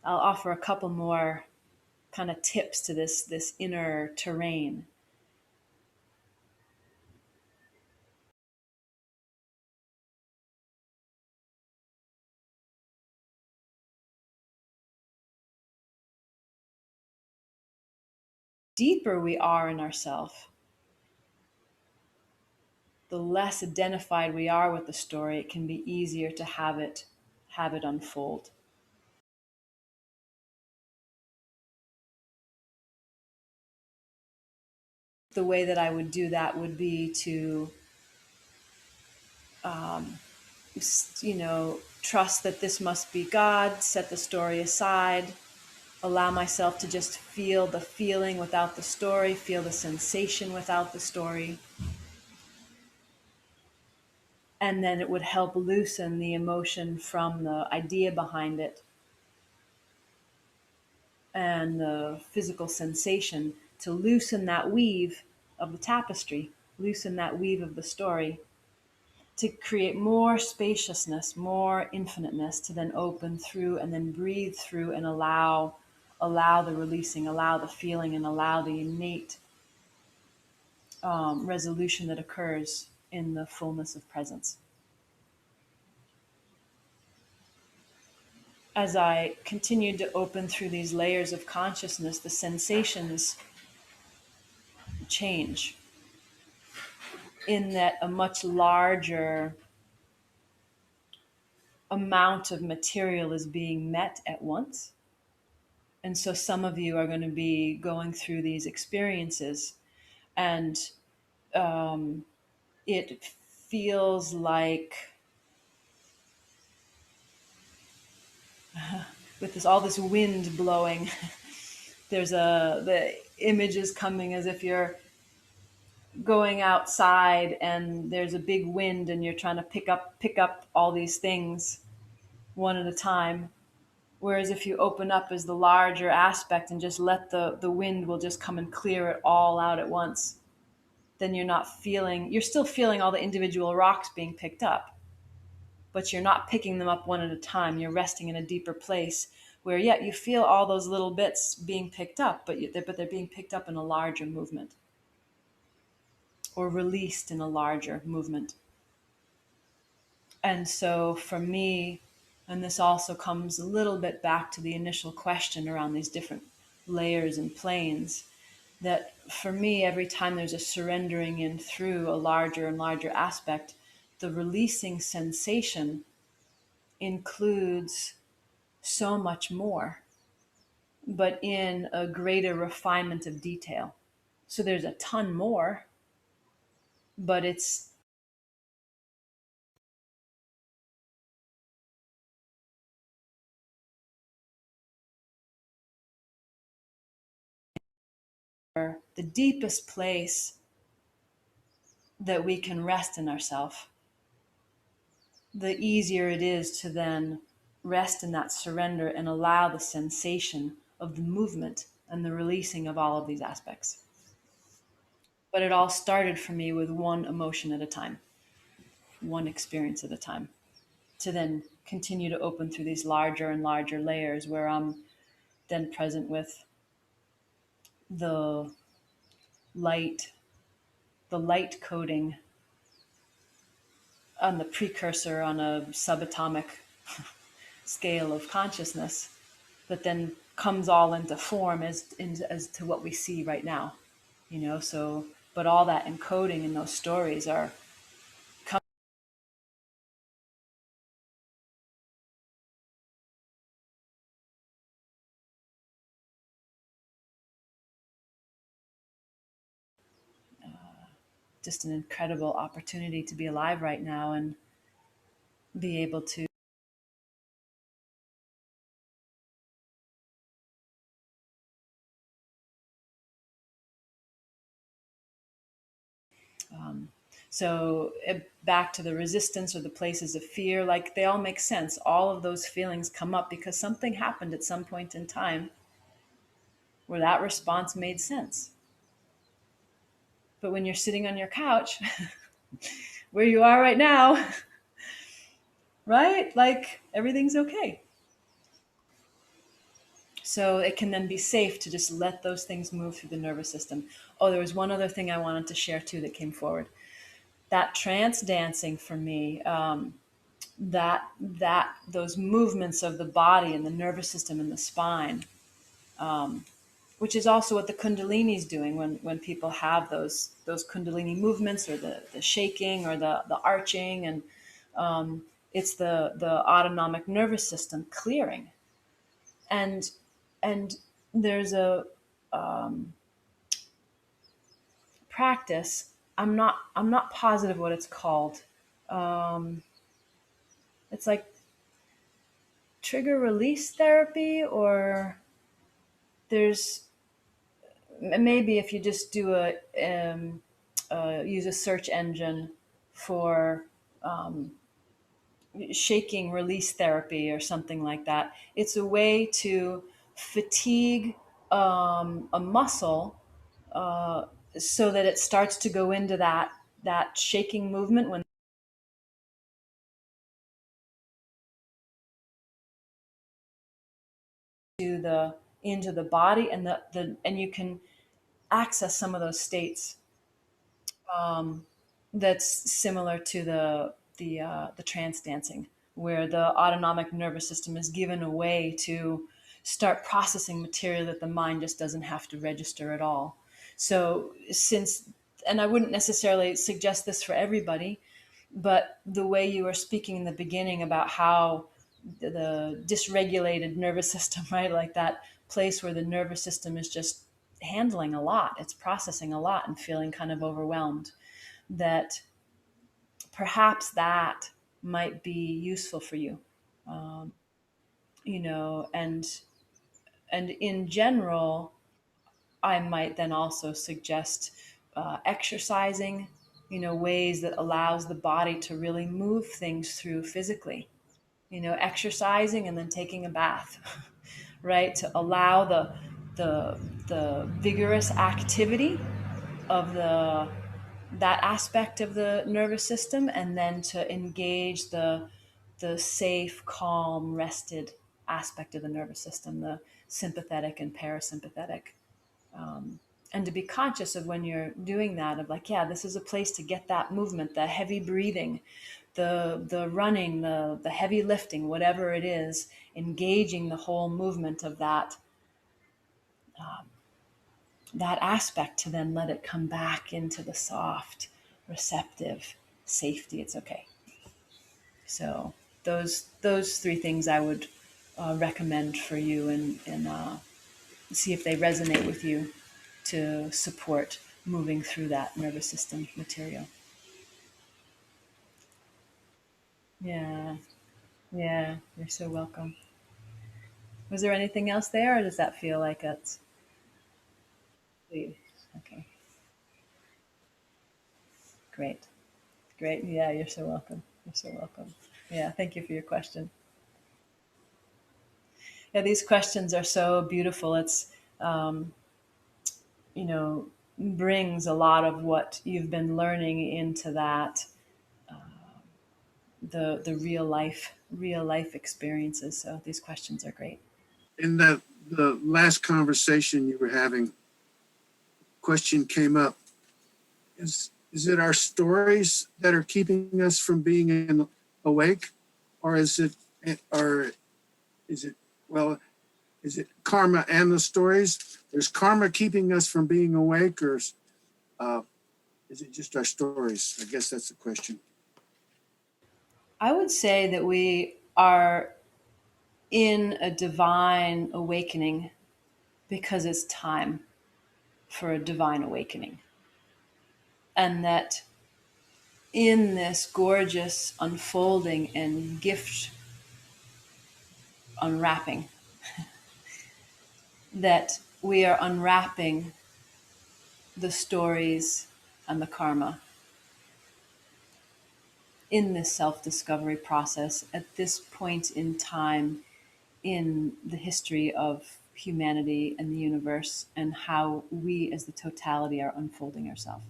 I'll offer a couple more kind of tips to this inner terrain. Deeper we are in ourself, the less identified we are with the story, it can be easier to have it unfold. The way that I would do that would be to, trust that this must be God, set the story aside, allow myself to just feel the feeling without the story, feel the sensation without the story. And then it would help loosen the emotion from the idea behind it and the physical sensation, to loosen that weave of the tapestry, loosen that weave of the story, to create more spaciousness, more infiniteness, to then open through and then breathe through and allow the releasing, allow the feeling, and allow the innate resolution that occurs in the fullness of presence. As I continued to open through these layers of consciousness, the sensations change in that a much larger amount of material is being met at once. And so some of you are going to be going through these experiences, and it feels like with this all this wind blowing, the image is coming as if you're going outside and there's a big wind and you're trying to pick up all these things one at a time. Whereas if you open up as the larger aspect and just let the wind will just come and clear it all out at once, then you're still feeling all the individual rocks being picked up, but you're not picking them up one at a time. You're resting in a deeper place where, yeah, you feel all those little bits being picked up, but they're being picked up in a larger movement or released in a larger movement. And so for me, and this also comes a little bit back to the initial question around these different layers and planes, that for me, every time there's a surrendering in through a larger and larger aspect, the releasing sensation includes so much more, but in a greater refinement of detail. So there's a ton more, but it's the deepest place that we can rest in ourselves, the easier it is to then rest in that surrender and allow the sensation of the movement and the releasing of all of these aspects. But it all started for me with one emotion at a time, one experience at a time, to then continue to open through these larger and larger layers where I'm then present with the light, the light coding on the precursor on a subatomic scale of consciousness that then comes all into form as to what we see right now, so but all that encoding in those stories are just an incredible opportunity to be alive right now and be able to so back to the resistance or the places of fear, like they all make sense. All of those feelings come up because something happened at some point in time where that response made sense. But when you're sitting on your couch where you are right now, right, like everything's okay. So it can then be safe to just let those things move through the nervous system. Oh, there was one other thing I wanted to share too that came forward. That trance dancing for me, that those movements of the body and the nervous system and the spine, which is also what the Kundalini is doing when people have those Kundalini movements or the shaking or the arching, and it's the autonomic nervous system clearing, and there's a practice. I'm not positive what it's called. It's like trigger release therapy, or there's maybe if you just do use a search engine for shaking release therapy or something like that. It's a way to fatigue a muscle so that it starts to go into that shaking movement when into the body, and and you can access some of those states that's similar to the trance dancing, where the autonomic nervous system is given a way to start processing material that the mind just doesn't have to register at all. So and I wouldn't necessarily suggest this for everybody, But the way you were speaking in the beginning about how the dysregulated nervous system, right? Like that place where the nervous system is just handling a lot, it's processing a lot and feeling kind of overwhelmed, that perhaps that might be useful for you. Um, you know, and in general, I might then also suggest exercising, you know, ways that allows the body to really move things through physically. You know, exercising and then taking a bath, right? To allow the the vigorous activity of the that aspect of the nervous system, and then to engage the safe, calm, rested aspect of the nervous system, the sympathetic and parasympathetic. Um, and to be conscious of when you're doing that, of like, yeah, this is a place to get that movement, the heavy breathing, the running, the heavy lifting, whatever it is, engaging the whole movement of that aspect, to then let it come back into the soft, receptive safety. It's okay. So those three things I would recommend for you, and see if they resonate with you to support moving through that nervous system material. Yeah, yeah, you're so welcome. Was there anything else there, or does that feel like it's okay? Great, great. Yeah, you're so welcome. You're so welcome. Yeah, thank you for your question. Yeah, these questions are so beautiful. It's um, you know, brings a lot of what you've been learning into that, the real life experiences. So these questions are great. In the last conversation you were having, question came up: is it our stories that are keeping us from being awake, or or is it well, is it karma and the stories? Is karma keeping us from being awake, or uh, is it just our stories? I guess that's the question. I would say that we are in a divine awakening because it's time for a divine awakening. And that in this gorgeous unfolding and gift unwrapping, that we are unwrapping the stories and the karma in this self discovery process at this point in time in the history of humanity and the universe, and how we as the totality are unfolding ourselves.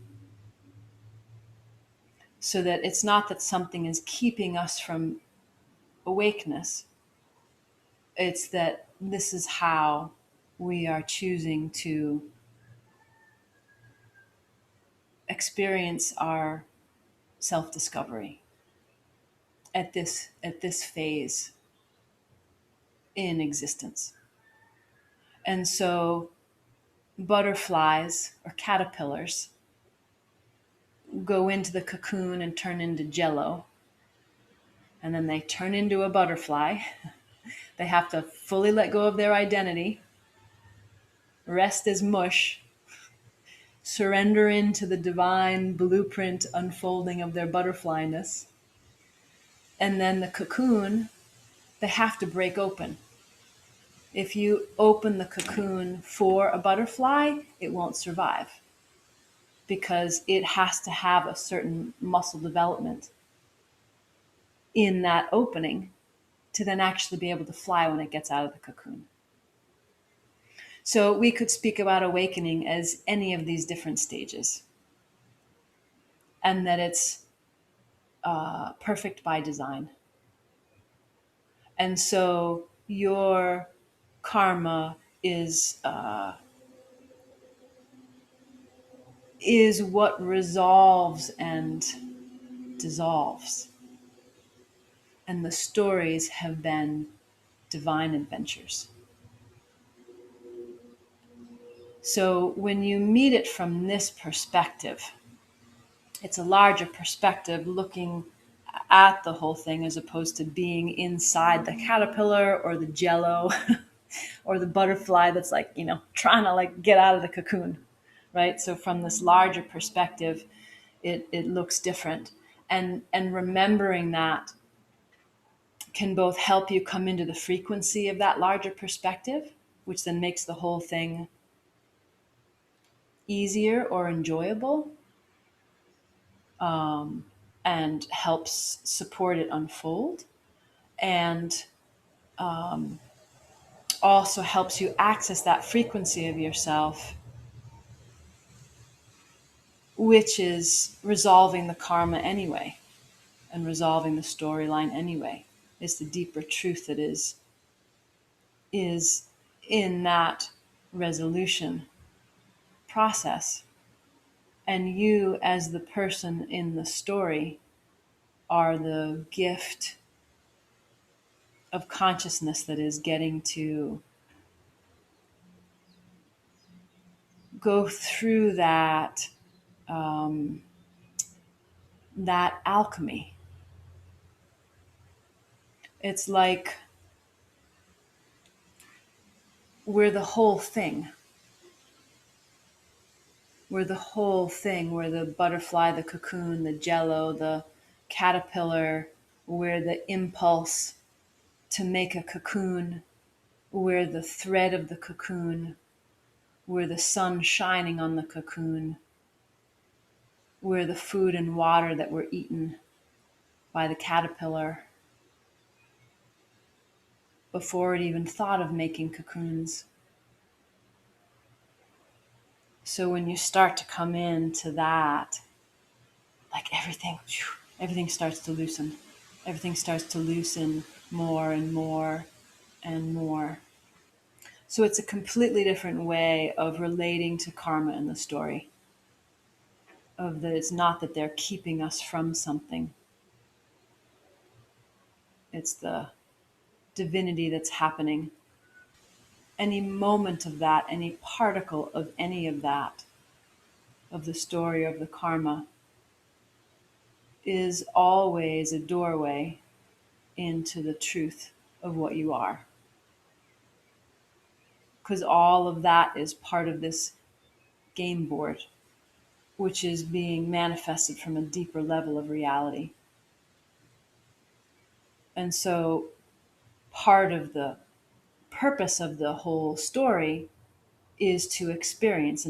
So that it's not that something is keeping us from awakeness, it's that this is how we are choosing to experience our self discovery at this phase in existence. And so butterflies or caterpillars go into the cocoon and turn into jello, and then they turn into a butterfly. They have to fully let go of their identity, rest as mush, surrender into the divine blueprint unfolding of their butterflyness. And then the cocoon, they have to break open. If you open the cocoon for a butterfly, it won't survive because it has to have a certain muscle development in that opening to then actually be able to fly when it gets out of the cocoon. So we could speak about awakening as any of these different stages, and that it's perfect by design. And so your karma is what resolves and dissolves, and the stories have been divine adventures. So when you meet it from this perspective, it's a larger perspective looking at the whole thing, as opposed to being inside the caterpillar or the jello or the butterfly that's like, trying to like get out of the cocoon, right? So from this larger perspective, it looks different. And remembering that can both help you come into the frequency of that larger perspective, which then makes the whole thing easier or enjoyable, and helps support it unfold, and also helps you access that frequency of yourself, which is resolving the karma anyway and resolving the storyline anyway. It's the deeper truth that is in that resolution process. And you, as the person in the story, are the gift of consciousness that is getting to go through that that alchemy. It's like we're the whole thing. We're the whole thing. We're the butterfly, the cocoon, the jello, the caterpillar. We're the impulse to make a cocoon. We're the thread of the cocoon. We're the sun shining on the cocoon. We're the food and water that were eaten by the caterpillar before it even thought of making cocoons. So when you start to come into that, like everything starts to loosen. Everything starts to loosen more and more and more. So it's a completely different way of relating to karma in the story. Of that, it's not that they're keeping us from something. It's the divinity that's happening. Any moment of that, any particle of any of that, of the story of the karma, is always a doorway into the truth of what you are. Because all of that is part of this game board, which is being manifested from a deeper level of reality. And so part of the purpose of the whole story is to experience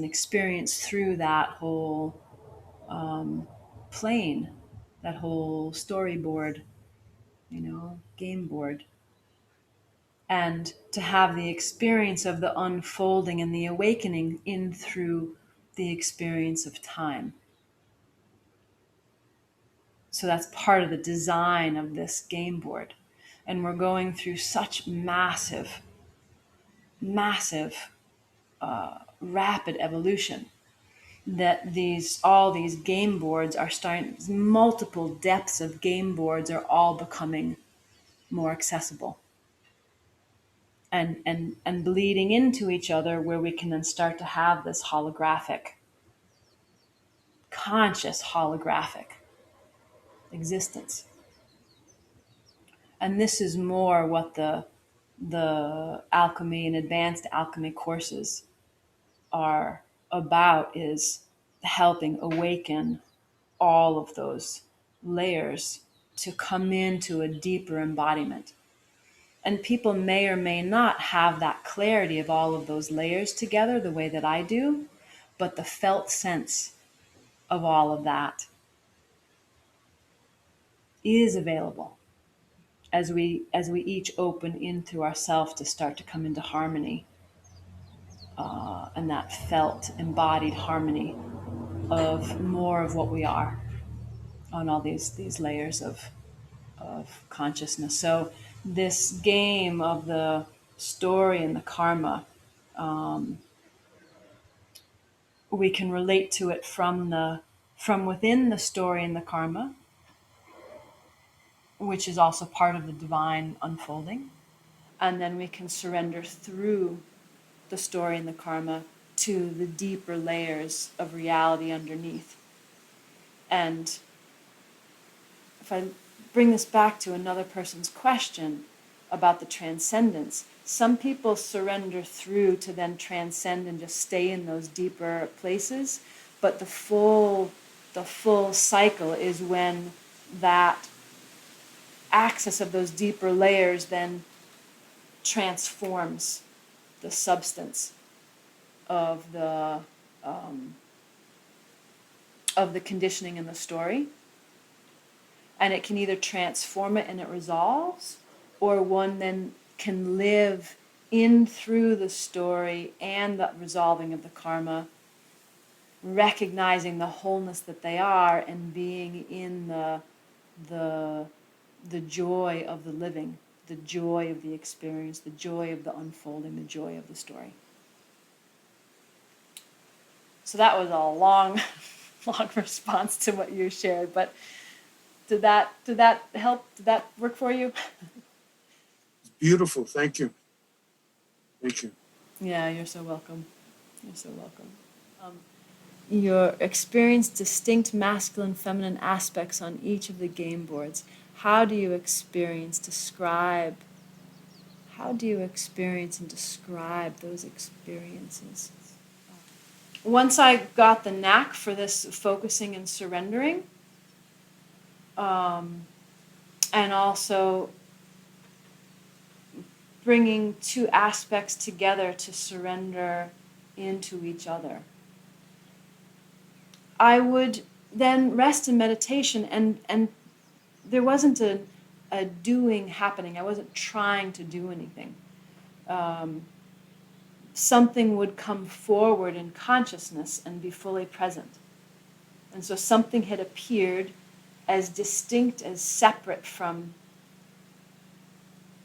through that whole plane, that whole storyboard, game board. And to have the experience of the unfolding and the awakening in through the experience of time. So that's part of the design of this game board. And we're going through such massive, rapid evolution that all these game boards are starting, multiple depths of game boards are all becoming more accessible. And bleeding into each other, where we can then start to have this conscious holographic existence. And this is more what the alchemy and advanced alchemy courses are about, is helping awaken all of those layers to come into a deeper embodiment. And people may or may not have that clarity of all of those layers together the way that I do, but the felt sense of all of that is available as we each open into ourselves to start to come into harmony, and that felt embodied harmony of more of what we are on all these layers of consciousness. So this game of the story and the karma, we can relate to it from within the story and the karma, which is also part of the divine unfolding. And then we can surrender through the story and the karma to the deeper layers of reality underneath. And if I bring this back to another person's question about the transcendence. Some people surrender through to then transcend and just stay in those deeper places, but the full cycle is when that access of those deeper layers then transforms the substance of the conditioning in the story. And it can either transform it and it resolves, or one then can live in through the story and the resolving of the karma, recognizing the wholeness that they are and being in the joy of the living, the joy of the experience, the joy of the unfolding, the joy of the story. So that was a long response to what you shared, but did that help? Did that work for you? It's beautiful. Thank you. Thank you. Yeah, you're so welcome. You're so welcome. Your experience distinct masculine, feminine aspects on each of the game boards. How do you experience and describe those experiences? Once I got the knack for this focusing and surrendering, and also bringing two aspects together to surrender into each other, I would then rest in meditation, and there wasn't a doing happening. I wasn't trying to do anything. Something would come forward in consciousness and be fully present. And so something had appeared as distinct, as separate from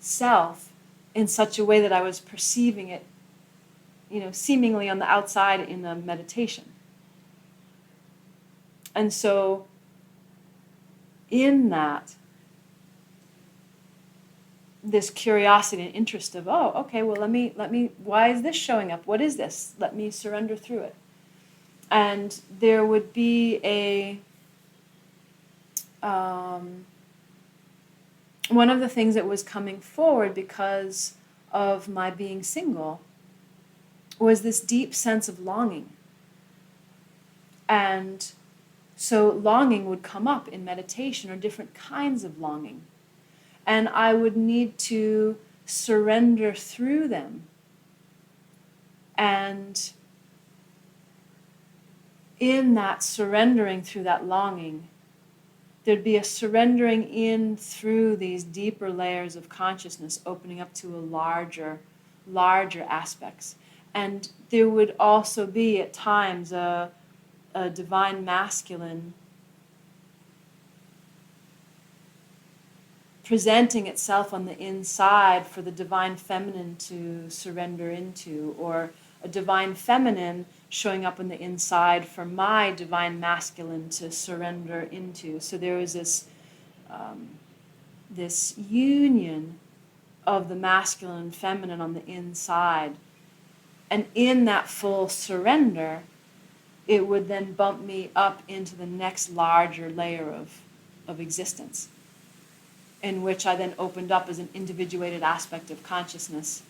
self, in such a way that I was perceiving it, seemingly on the outside in a meditation. And so in that, this curiosity and interest of, oh, okay, well, let me, why is this showing up? What is this? Let me surrender through it. And there would be one of the things that was coming forward because of my being single was this deep sense of longing. And so longing would come up in meditation, or different kinds of longing. And I would need to surrender through them. And in that surrendering through that longing, there'd be a surrendering in through these deeper layers of consciousness, opening up to a larger aspects. And there would also be at times a divine masculine presenting itself on the inside for the divine feminine to surrender into, or a divine feminine showing up on the inside for my divine masculine to surrender into. So there was this union of the masculine and feminine on the inside. And in that full surrender, it would then bump me up into the next larger layer of existence, in which I then opened up as an individuated aspect of consciousness,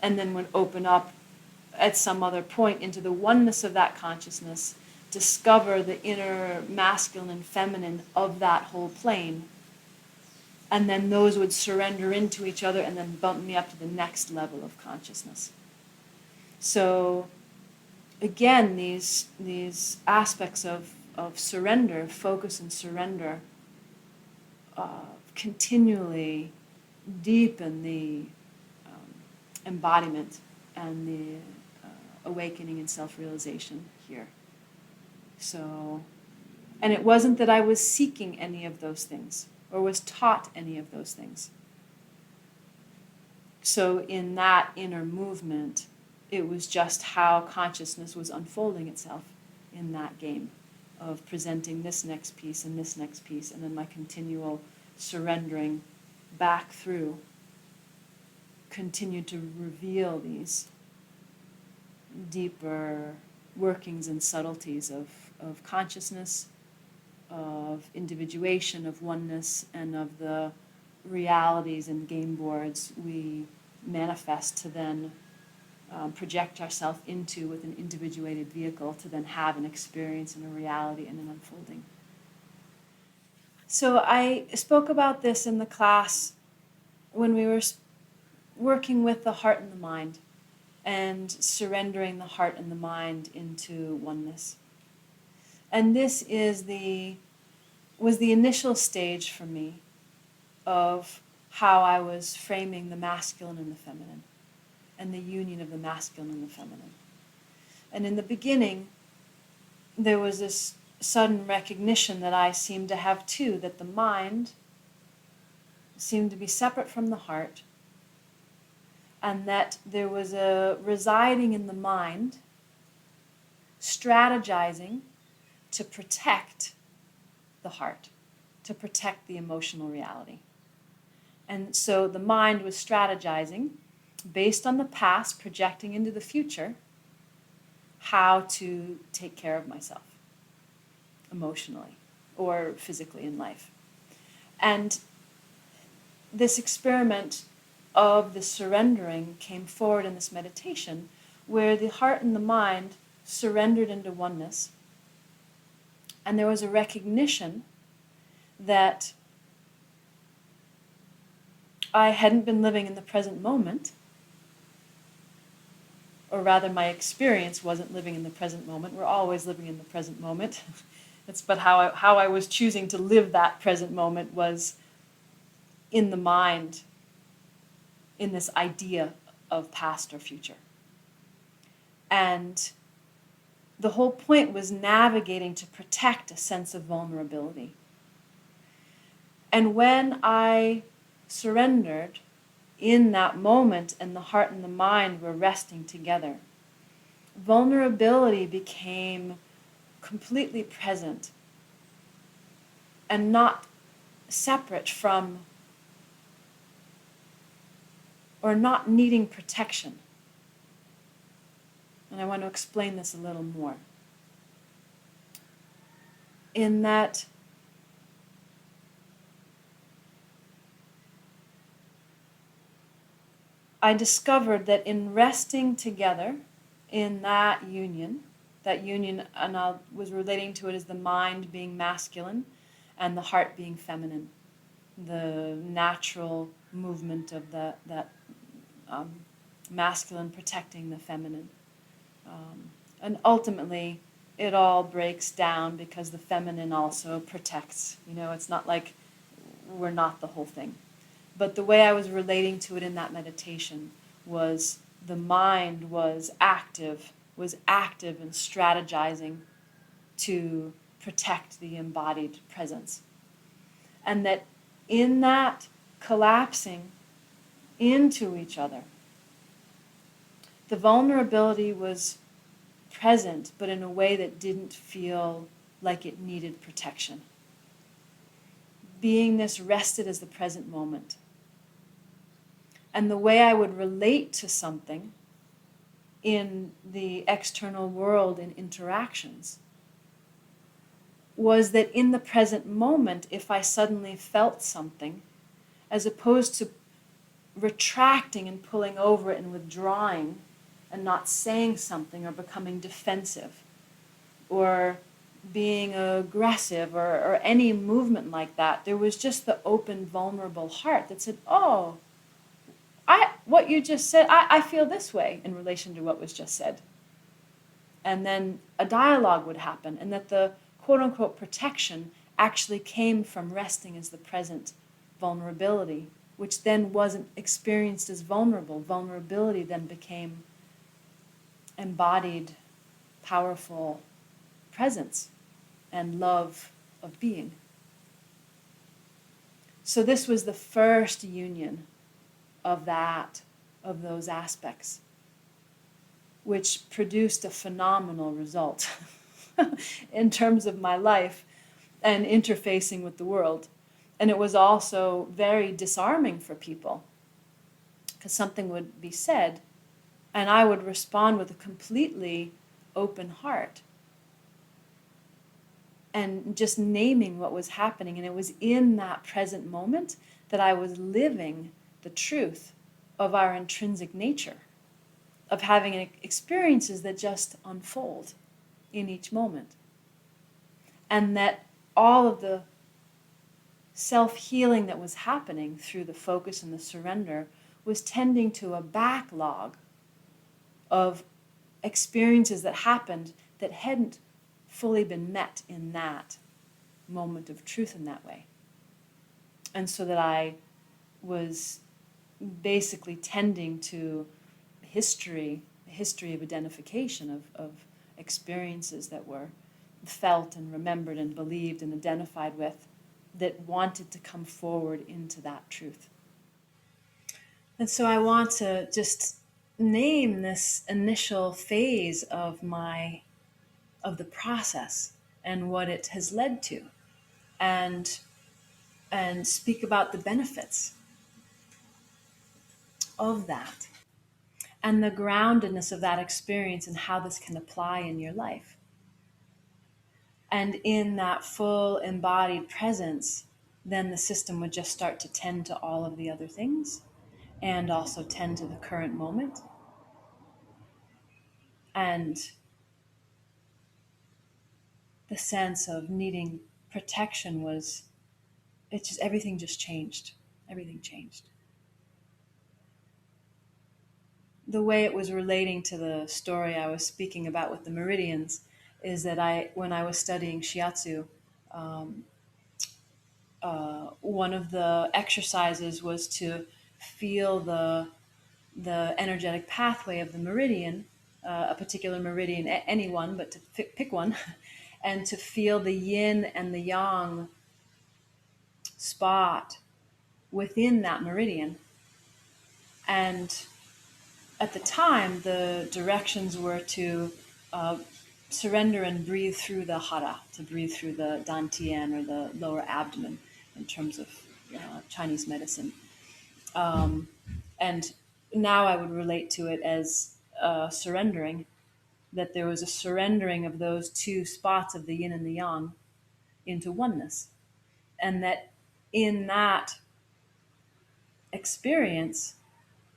and then would open up at some other point into the oneness of that consciousness, discover the inner masculine and feminine of that whole plane, and then those would surrender into each other and then bump me up to the next level of consciousness. So again, these aspects of surrender, focus and surrender, continually deepen the embodiment and the awakening and self-realization here. So, and it wasn't that I was seeking any of those things or was taught any of those things. So in that inner movement, it was just how consciousness was unfolding itself in that game of presenting this next piece and this next piece, and then my continual surrendering back through continued to reveal these deeper workings and subtleties of consciousness of individuation, of oneness, and of the realities and game boards we manifest to then project ourselves into with an individuated vehicle to then have an experience and a reality and an unfolding. So I spoke about this in the class when we were working with the heart and the mind and surrendering the heart and the mind into oneness. And this was the initial stage for me of how I was framing the masculine and the feminine, and the union of the masculine and the feminine. And in the beginning, there was this sudden recognition that I seemed to have too, that the mind seemed to be separate from the heart, and that there was a residing in the mind, strategizing to protect the heart, to protect the emotional reality. And so the mind was strategizing based on the past, projecting into the future, how to take care of myself emotionally or physically in life. And this experiment of the surrendering came forward in this meditation where the heart and the mind surrendered into oneness. And there was a recognition that I hadn't been living in the present moment, or rather my experience wasn't living in the present moment. We're always living in the present moment. But how I was choosing to live that present moment was in the mind, in this idea of past or future. And the whole point was navigating to protect a sense of vulnerability. And when I surrendered in that moment and the heart and the mind were resting together, vulnerability became completely present and not separate from or not needing protection. And I want to explain this a little more. In that I discovered that in resting together in that union, and I was relating to it as the mind being masculine and the heart being feminine, the natural movement of that masculine protecting the feminine. And ultimately, it all breaks down because the feminine also protects. It's not like we're not the whole thing. But the way I was relating to it in that meditation was the mind was active and strategizing to protect the embodied presence. And that in that collapsing into each other, the vulnerability was present, but in a way that didn't feel like it needed protection. Beingness rested as the present moment. And the way I would relate to something in the external world in interactions was that in the present moment, if I suddenly felt something, as opposed to retracting and pulling over it and withdrawing and not saying something or becoming defensive or being aggressive or any movement like that, there was just the open, vulnerable heart that said, oh, what you just said, I feel this way in relation to what was just said. And then a dialogue would happen, and that the quote-unquote protection actually came from resting as the present vulnerability, which then wasn't experienced as vulnerable. Vulnerability then became embodied, powerful presence and love of being. So this was the first union of those aspects, which produced a phenomenal result in terms of my life and interfacing with the world. And it was also very disarming for people, because something would be said and I would respond with a completely open heart. and just naming what was happening. And it was in that present moment that I was living the truth of our intrinsic nature, of having experiences that just unfold in each moment. And that all of the self-healing that was happening through the focus and the surrender was tending to a backlog of experiences that happened that hadn't fully been met in that moment of truth in that way. And so that I was basically tending to a history of identification of experiences that were felt and remembered and believed and identified with, that wanted to come forward into that truth. And so I want to just name this initial phase of the process and what it has led to, and speak about the benefits of that and the groundedness of that experience and how this can apply in your life. And in that full embodied presence, then the system would just start to tend to all of the other things and also tend to the current moment. And the sense of needing protection was, everything just changed. Everything changed. The way it was relating to the story I was speaking about with the meridians is that when I was studying shiatsu, one of the exercises was to feel the energetic pathway of the meridian, a particular meridian, any one, but to pick one, and to feel the yin and the yang spot within that meridian. And at the time, the directions were to surrender and breathe through the hara, to breathe through the dantian or the lower abdomen in terms of Chinese medicine. And now I would relate to it as surrendering, that there was a surrendering of those two spots of the yin and the yang into oneness. And that in that experience,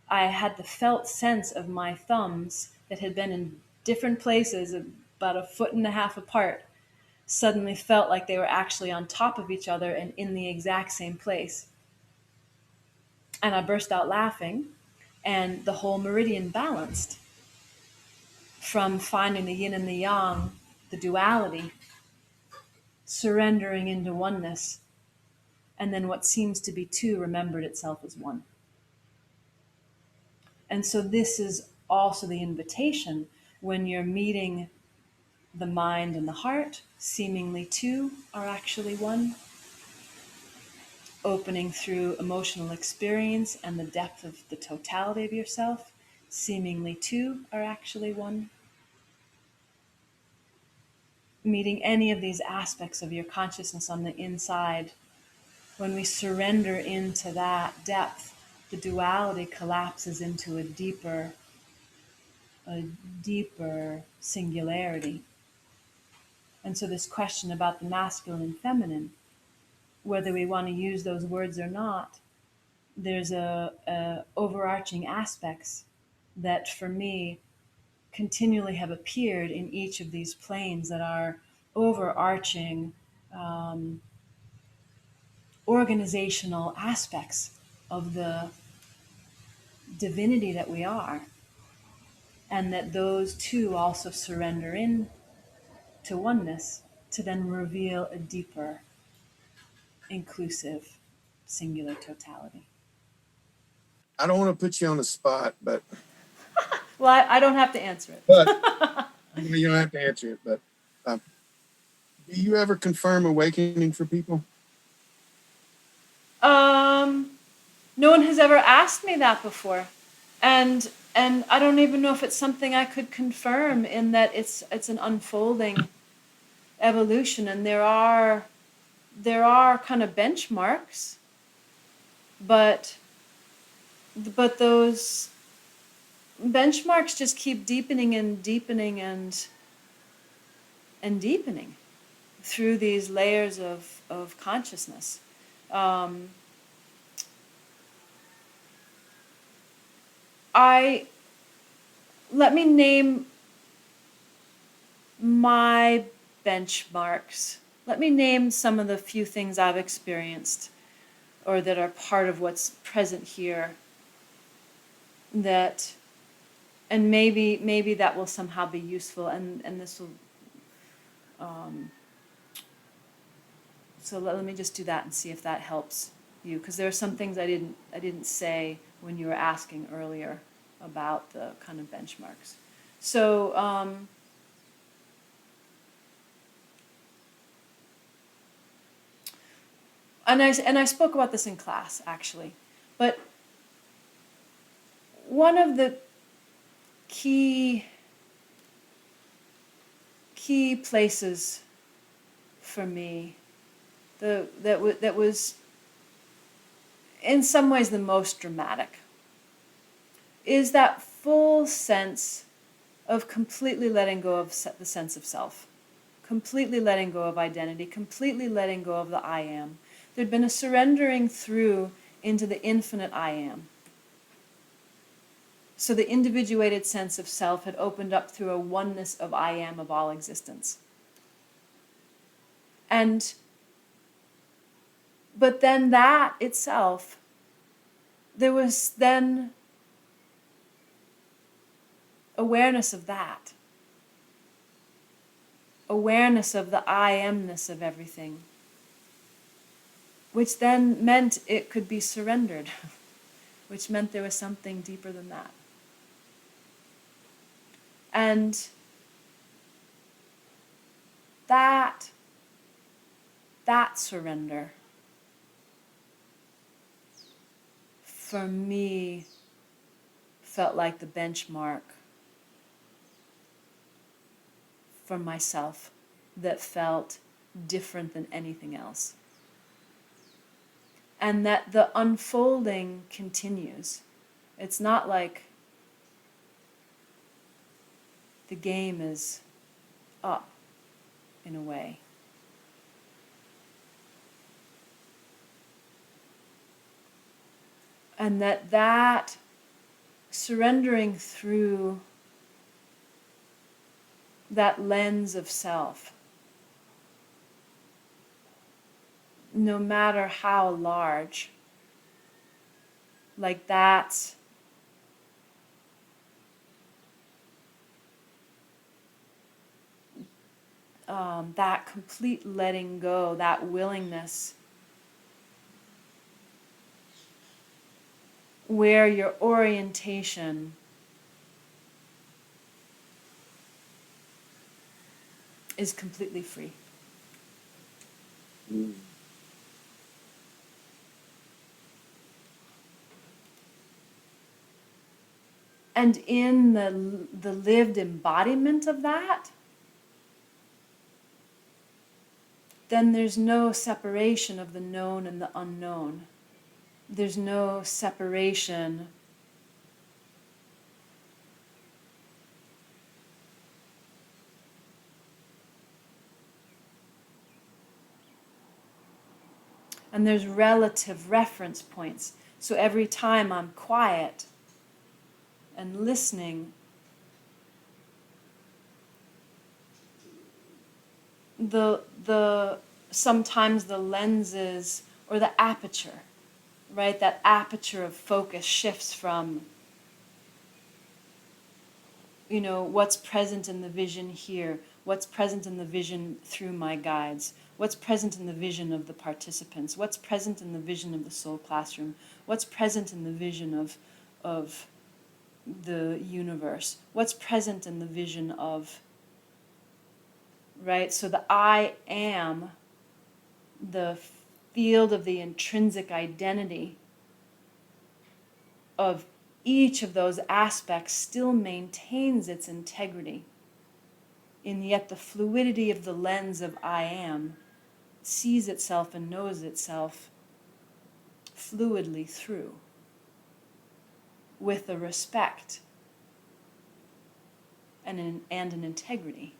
I had the felt sense of my thumbs that had been in different places, about 1.5 feet apart, suddenly felt like they were actually on top of each other and in the exact same place. And I burst out laughing, and the whole meridian balanced from finding the yin and the yang, the duality, surrendering into oneness, and then what seems to be two remembered itself as one. And so this is also the invitation when you're meeting the mind and the heart, seemingly two are actually one. Opening through emotional experience and the depth of the totality of yourself, seemingly two are actually one. Meeting any of these aspects of your consciousness on the inside, when we surrender into that depth, the duality collapses into a deeper singularity. And so this question about the masculine and feminine, whether we want to use those words or not, there's a overarching aspects that for me continually have appeared in each of these planes that are overarching organizational aspects of the divinity that we are, and that those two also surrender in to oneness to then reveal a deeper, inclusive, singular totality. I don't want to put you on the spot, but Well, I don't have to answer it. but you don't have to answer it. But do you ever confirm awakening for people? No one has ever asked me that before, and I don't even know if it's something I could confirm, in that it's an unfolding evolution, and there are kind of benchmarks, but those benchmarks just keep deepening and deepening and deepening through these layers of consciousness. Let me name my benchmarks. Let me name some of the few things I've experienced or that are part of what's present here, that, and maybe that will somehow be useful, and this will, so let me just do that and see if that helps you, because there are some things I didn't say when you were asking earlier about the kind of benchmarks. So and I spoke about this in class actually, but one of the key places for me, that was in some ways the most dramatic, is that full sense of completely letting go of the sense of self, completely letting go of identity, completely letting go of the I am. There'd been a surrendering through into the infinite I am. So the individuated sense of self had opened up through a oneness of I am of all existence. But then that itself, there was then awareness of that. Awareness of the I amness of everything. Which then meant it could be surrendered. Which meant there was something deeper than that. And that surrender, for me, felt like the benchmark for myself that felt different than anything else. And that the unfolding continues. It's not like the game is up in a way. And that surrendering through that lens of self, no matter how large, like that's that complete letting go, that willingness, where your orientation is completely free. And in the lived embodiment of that, then there's no separation of the known and the unknown. There's no separation and there's relative reference points. So every time I'm quiet and listening, sometimes the lenses or the aperture, right? That aperture of focus shifts from, what's present in the vision here, what's present in the vision through my guides, what's present in the vision of the participants, what's present in the vision of the soul classroom, what's present in the vision of the universe, what's present in the vision of, right? So the I am, the field of the intrinsic identity of each of those aspects still maintains its integrity. And yet the fluidity of the lens of I am sees itself and knows itself fluidly through, with a respect and an integrity.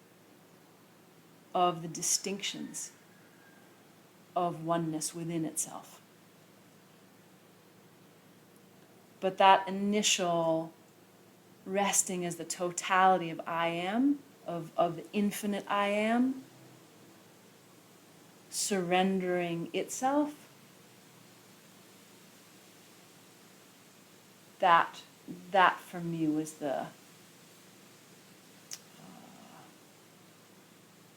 of the distinctions of oneness within itself. But that initial resting as the totality of I am, of the infinite I am, surrendering itself, that for me was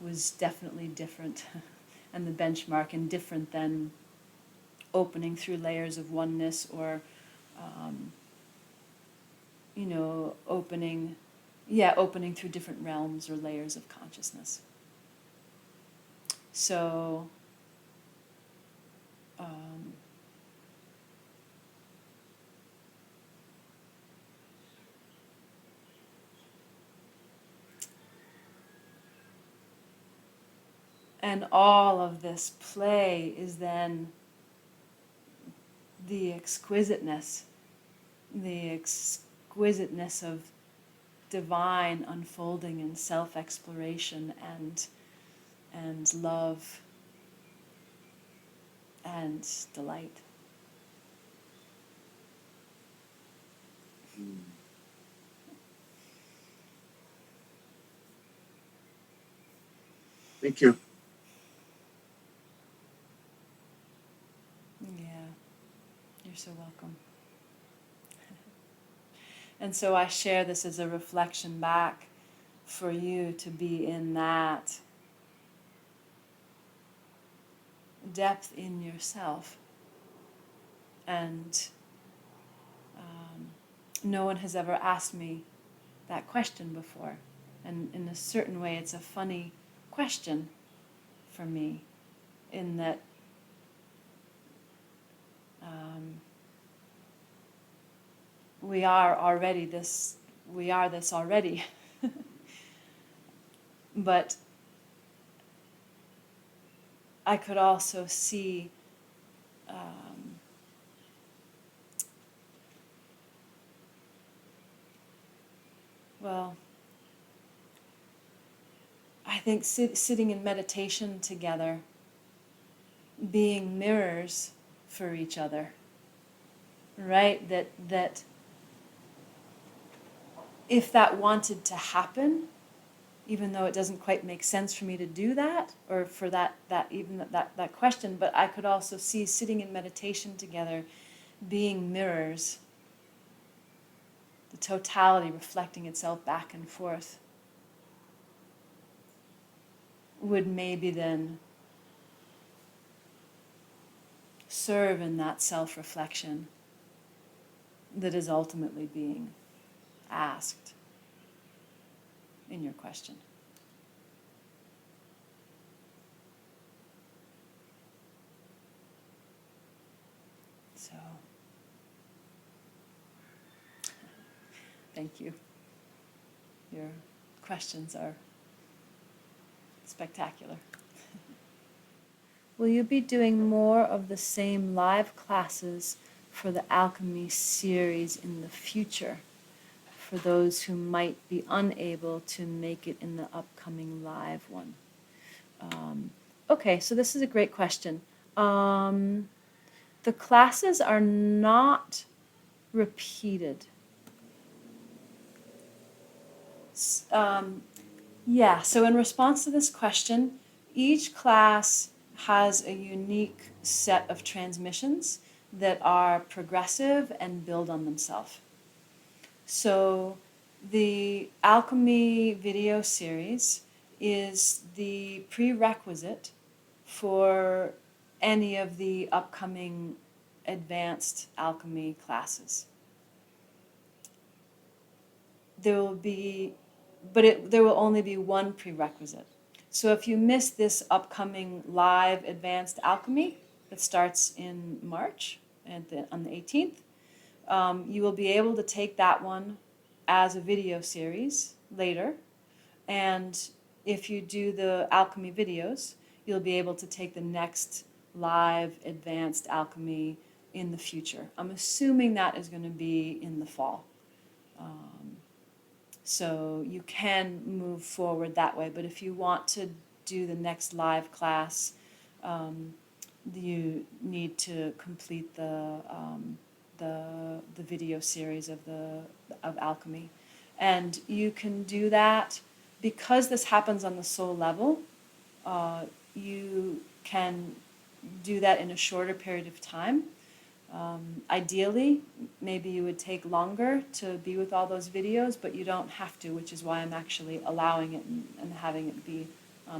was definitely different and the benchmark, and different than opening through layers of oneness, or opening through different realms or layers of consciousness. So and all of this play is then the exquisiteness of divine unfolding and self-exploration and love and delight. Thank you. Yeah, you're so welcome. And so I share this as a reflection back for you to be in that depth in yourself. And no one has ever asked me that question before. And in a certain way, it's a funny question for me, in that we are this already. But I could also see I think sitting in meditation together, being mirrors for each other, right? That if that wanted to happen, even though it doesn't quite make sense for me to do that, or for that question, but I could also see sitting in meditation together, being mirrors, the totality reflecting itself back and forth, would maybe then serve in that self-reflection that is ultimately being asked in your question. So, thank you. Your questions are spectacular. Will you be doing more of the same live classes for the AlcheME series in the future, for those who might be unable to make it in the upcoming live one? Okay, so this is a great question. The classes are not repeated. Yeah, so in response to this question, each class has a unique set of transmissions that are progressive and build on themselves. So the AlcheME video series is the prerequisite for any of the upcoming advanced AlcheME classes. There will only be one prerequisite. So if you miss this upcoming live advanced AlcheME that starts in March on the 18th, you will be able to take that one as a video series later. And if you do the AlcheME videos, you'll be able to take the next live advanced AlcheME in the future. I'm assuming that is going to be in the fall. So you can move forward that way. But if you want to do the next live class, you need to complete the video series of AlcheME, and you can do that because this happens on the soul level. You can do that in a shorter period of time. Ideally, maybe you would take longer to be with all those videos, but you don't have to, which is why I'm actually allowing it and having it be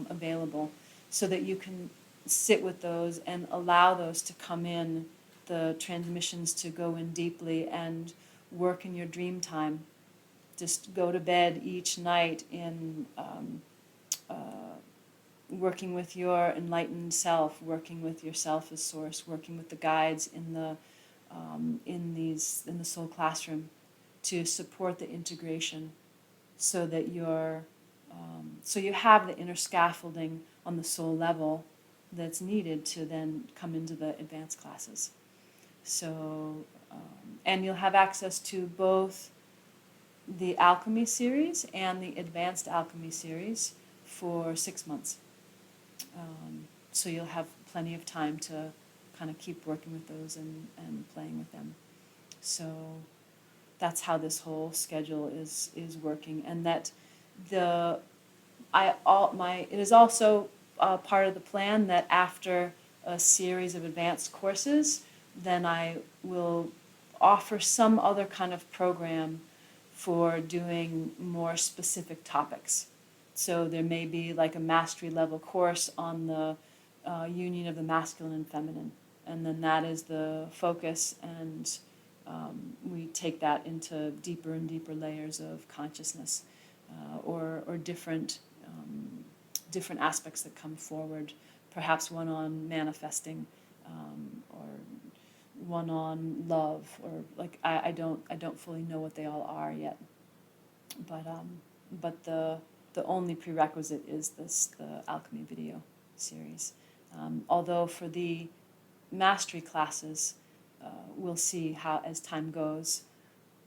available, so that you can sit with those and allow those to come in, the transmissions to go in deeply and work in your dream time. Just go to bed each night in working with your enlightened self, working with yourself as source, working with the guides in the soul classroom to support the integration, so that so you have the inner scaffolding on the soul level that's needed to then come into the advanced classes. So and you'll have access to both the AlcheME series and the advanced AlcheME series for 6 months. So you'll have plenty of time to kind of keep working with those and playing with them. So that's how this whole schedule is working, and that it is also part of the plan that after a series of advanced courses, then I will offer some other kind of program for doing more specific topics. So there may be like a mastery level course on the union of the masculine and feminine, and then that is the focus, and we take that into deeper and deeper layers of consciousness, or different aspects that come forward, perhaps one on manifesting, or one on love, or like I don't fully know what they all are yet, but the only prerequisite is the AlcheME video series. Although for the mastery classes, we'll see how, as time goes,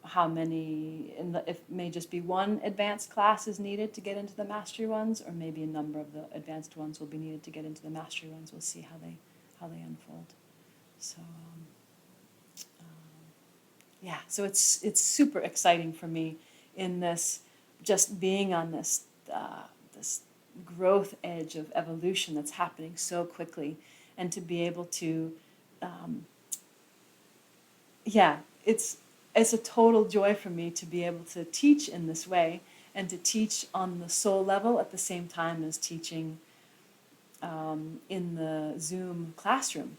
how many, if it may just be one advanced class is needed to get into the mastery ones, or maybe a number of the advanced ones will be needed to get into the mastery ones. We'll see how they unfold. So yeah, so it's super exciting for me in this, just being on this this growth edge of evolution that's happening so quickly, and to be able to it's a total joy for me to be able to teach in this way, and to teach on the soul level at the same time as teaching in the Zoom classroom.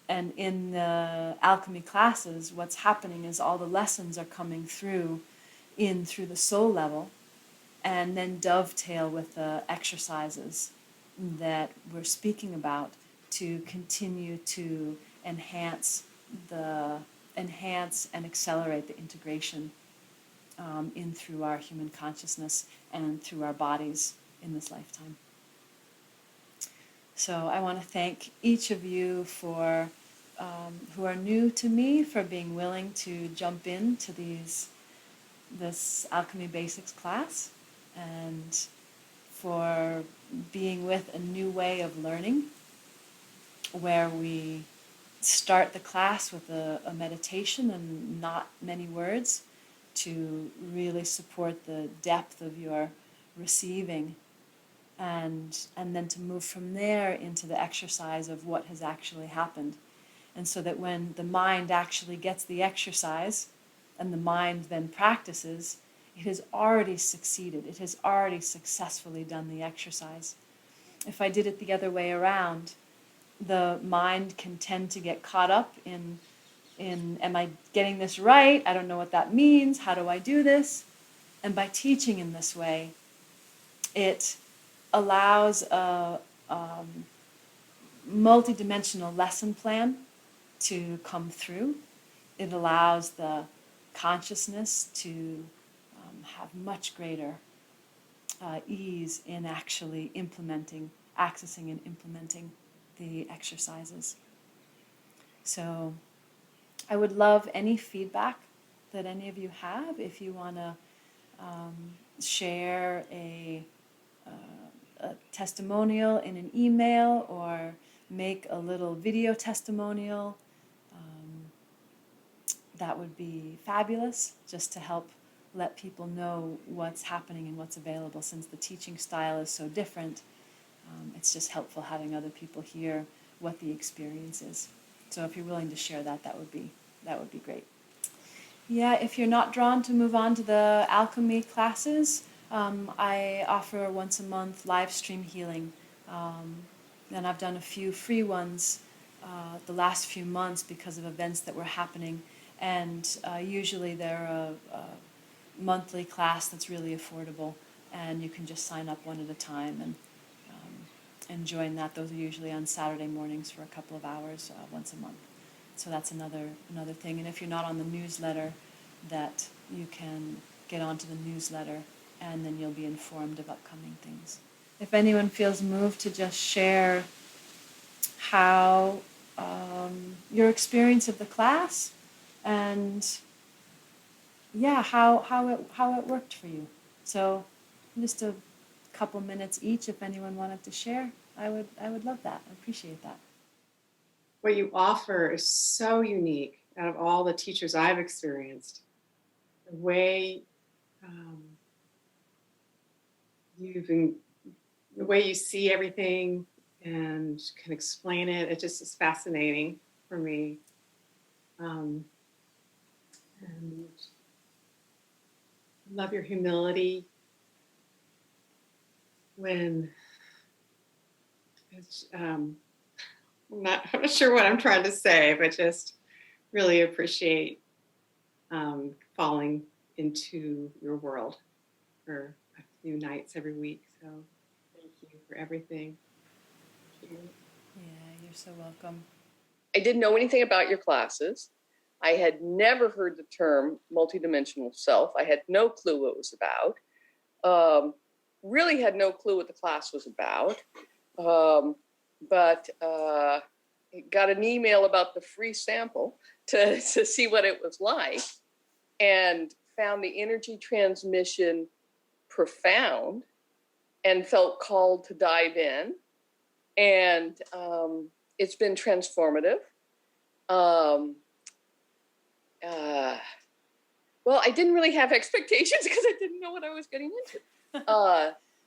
And in the AlcheME classes, what's happening is all the lessons are coming through the soul level, and then dovetail with the exercises that we're speaking about to continue to enhance and accelerate the integration in through our human consciousness and through our bodies in this lifetime. So I want to thank each of you for who are new to me, for being willing to jump into this AlcheME Basics class, and for being with a new way of learning, where we start the class with a meditation and not many words, to really support the depth of your receiving, and then to move from there into the exercise of what has actually happened. And so that when the mind actually gets the exercise, and the mind then practices, it has already succeeded. It has already successfully done the exercise. If I did it the other way around, the mind can tend to get caught up in am I getting this right? I don't know what that means. How do I do this? And by teaching in this way, it allows a multidimensional lesson plan to come through. It allows the consciousness to have much greater ease in actually accessing and implementing the exercises. So I would love any feedback that any of you have. If you want to share a testimonial in an email or make a little video testimonial, that would be fabulous, just to help let people know what's happening and what's available. Since the teaching style is so different, it's just helpful having other people hear what the experience is. So if you're willing to share that, that would be great. Yeah, if you're not drawn to move on to the AlcheME classes, I offer once a month live stream healing. And I've done a few free ones the last few months because of events that were happening. And usually they're a monthly class that's really affordable, and you can just sign up one at a time and join that. Those are usually on Saturday mornings for a couple of hours once a month. So that's another thing. And if you're not on the newsletter, that you can get onto the newsletter, and then you'll be informed of upcoming things. If anyone feels moved to just share how your experience of the class, and yeah, how it worked for you. So just a couple minutes each, if anyone wanted to share, I would love that. I appreciate that. What you offer is so unique out of all the teachers I've experienced. The way the way you see everything and can explain it, it just is fascinating for me. And I love your humility when it's, I'm not sure what I'm trying to say, but just really appreciate falling into your world for a few nights every week. So thank you for everything. Thank you. Yeah, you're so welcome. I didn't know anything about your classes. I had never heard the term multidimensional self. I had no clue what it was about. Really had no clue what the class was about. But got an email about the free sample to see what it was like, and found the energy transmission profound and felt called to dive in. And it's been transformative. Well, I didn't really have expectations because I didn't know what I was getting into.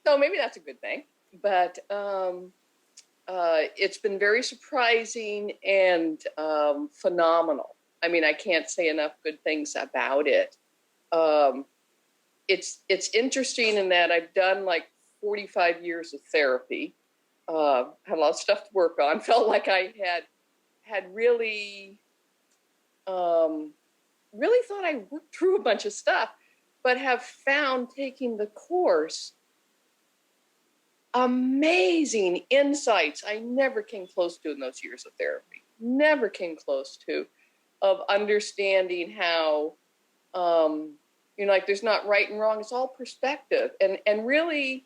So maybe that's a good thing. But it's been very surprising and phenomenal. I mean, I can't say enough good things about it. It's interesting in that I've done like 45 years of therapy, had a lot of stuff to work on, felt like I had really thought I worked through a bunch of stuff, but have found taking the course amazing insights I never came close to in those years of therapy. Never came close to, of understanding how, like there's not right and wrong. It's all perspective, and really,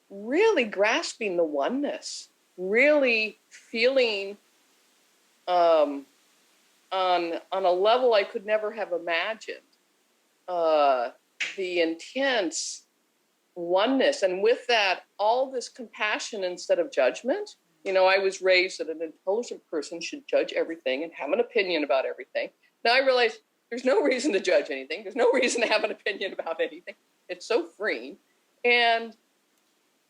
really grasping the oneness, really feeling on a level I could never have imagined, the intense oneness, and with that, all this compassion instead of judgment. I was raised that an intelligent person should judge everything and have an opinion about everything. Now I realize there's no reason to judge anything. There's no reason to have an opinion about anything. It's so freeing. And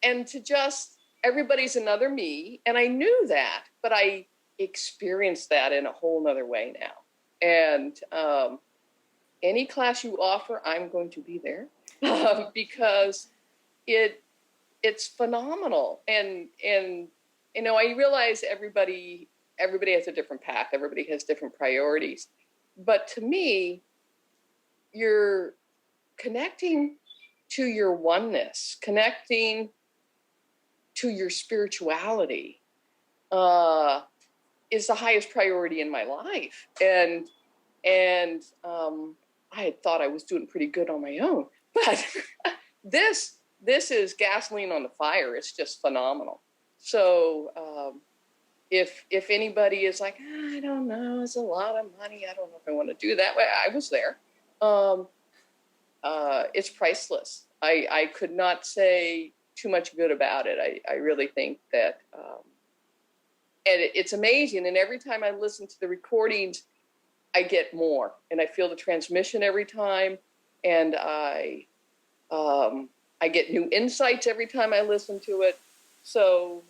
to just, everybody's another me. And I knew that, but I experienced that in a whole nother way now. And any class you offer, I'm going to be there because it's phenomenal. And I realize everybody has a different path. Everybody has different priorities. But to me, you're connecting to your oneness, connecting to your spirituality is the highest priority in my life. And I had thought I was doing pretty good on my own, but this is gasoline on the fire. It's just phenomenal. So if anybody is like, I don't know, it's a lot of money, I don't know if I want to do that. Well, I was there. It's priceless. I could not say too much good about it. I really think that, and it's amazing. And every time I listen to the recordings, I get more, and I feel the transmission every time, and I get new insights every time I listen to it. So,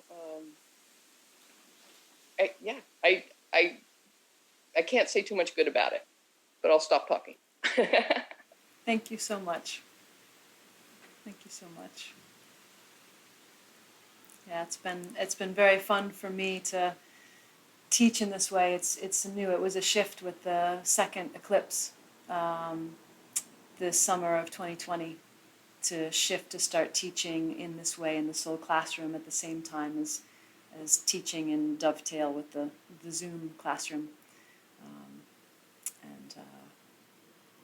I can't say too much good about it, but I'll stop talking. Thank you so much. Thank you so much. Yeah, it's been very fun for me to teach in this way. It's new. It was a shift with the second eclipse this summer of 2020 to shift to start teaching in this way in the soul classroom at the same time as teaching in dovetail with the Zoom classroom.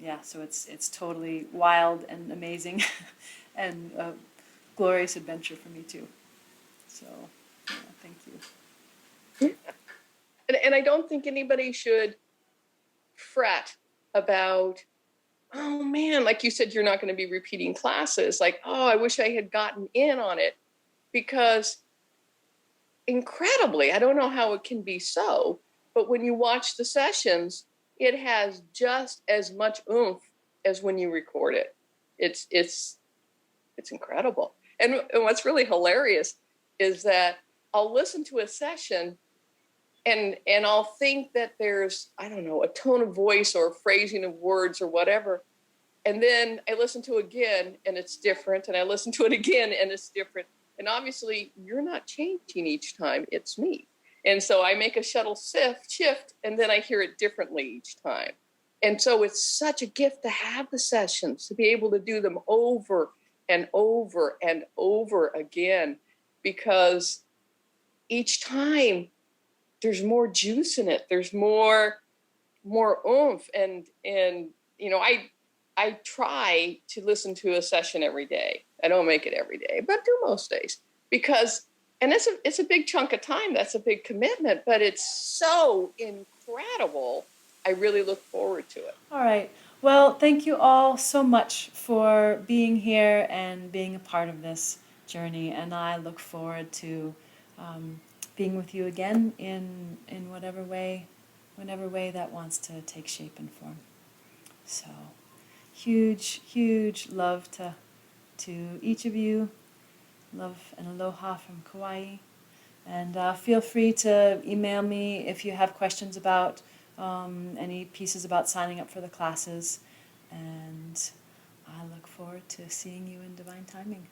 Yeah, so it's totally wild and amazing and a glorious adventure for me too. So, yeah, thank you. And I don't think anybody should fret about, oh man, like you said, you're not going to be repeating classes. Like, oh, I wish I had gotten in on it, because incredibly, I don't know how it can be so, but when you watch the sessions, it has just as much oomph as when you record it. It's incredible. And what's really hilarious is that I'll listen to a session and I'll think that there's, I don't know, a tone of voice or a phrasing of words or whatever. And then I listen to it again and it's different. And I listen to it again and it's different. And obviously you're not changing each time, it's me. And so I make a shuttle shift, and then I hear it differently each time. And so it's such a gift to have the sessions, to be able to do them over and over and over again, because each time there's more juice in it. There's more oomph. And you know, I try to listen to a session every day. I don't make it every day, but do most days, because, and it's a big chunk of time. That's a big commitment, but it's so incredible. I really look forward to it. All right. Well, thank you all so much for being here and being a part of this journey. And I look forward to being with you again in whatever way that wants to take shape and form. So, huge love to each of you. Love and aloha from Kauai. And feel free to email me if you have questions about any pieces about signing up for the classes. And I look forward to seeing you in divine timing.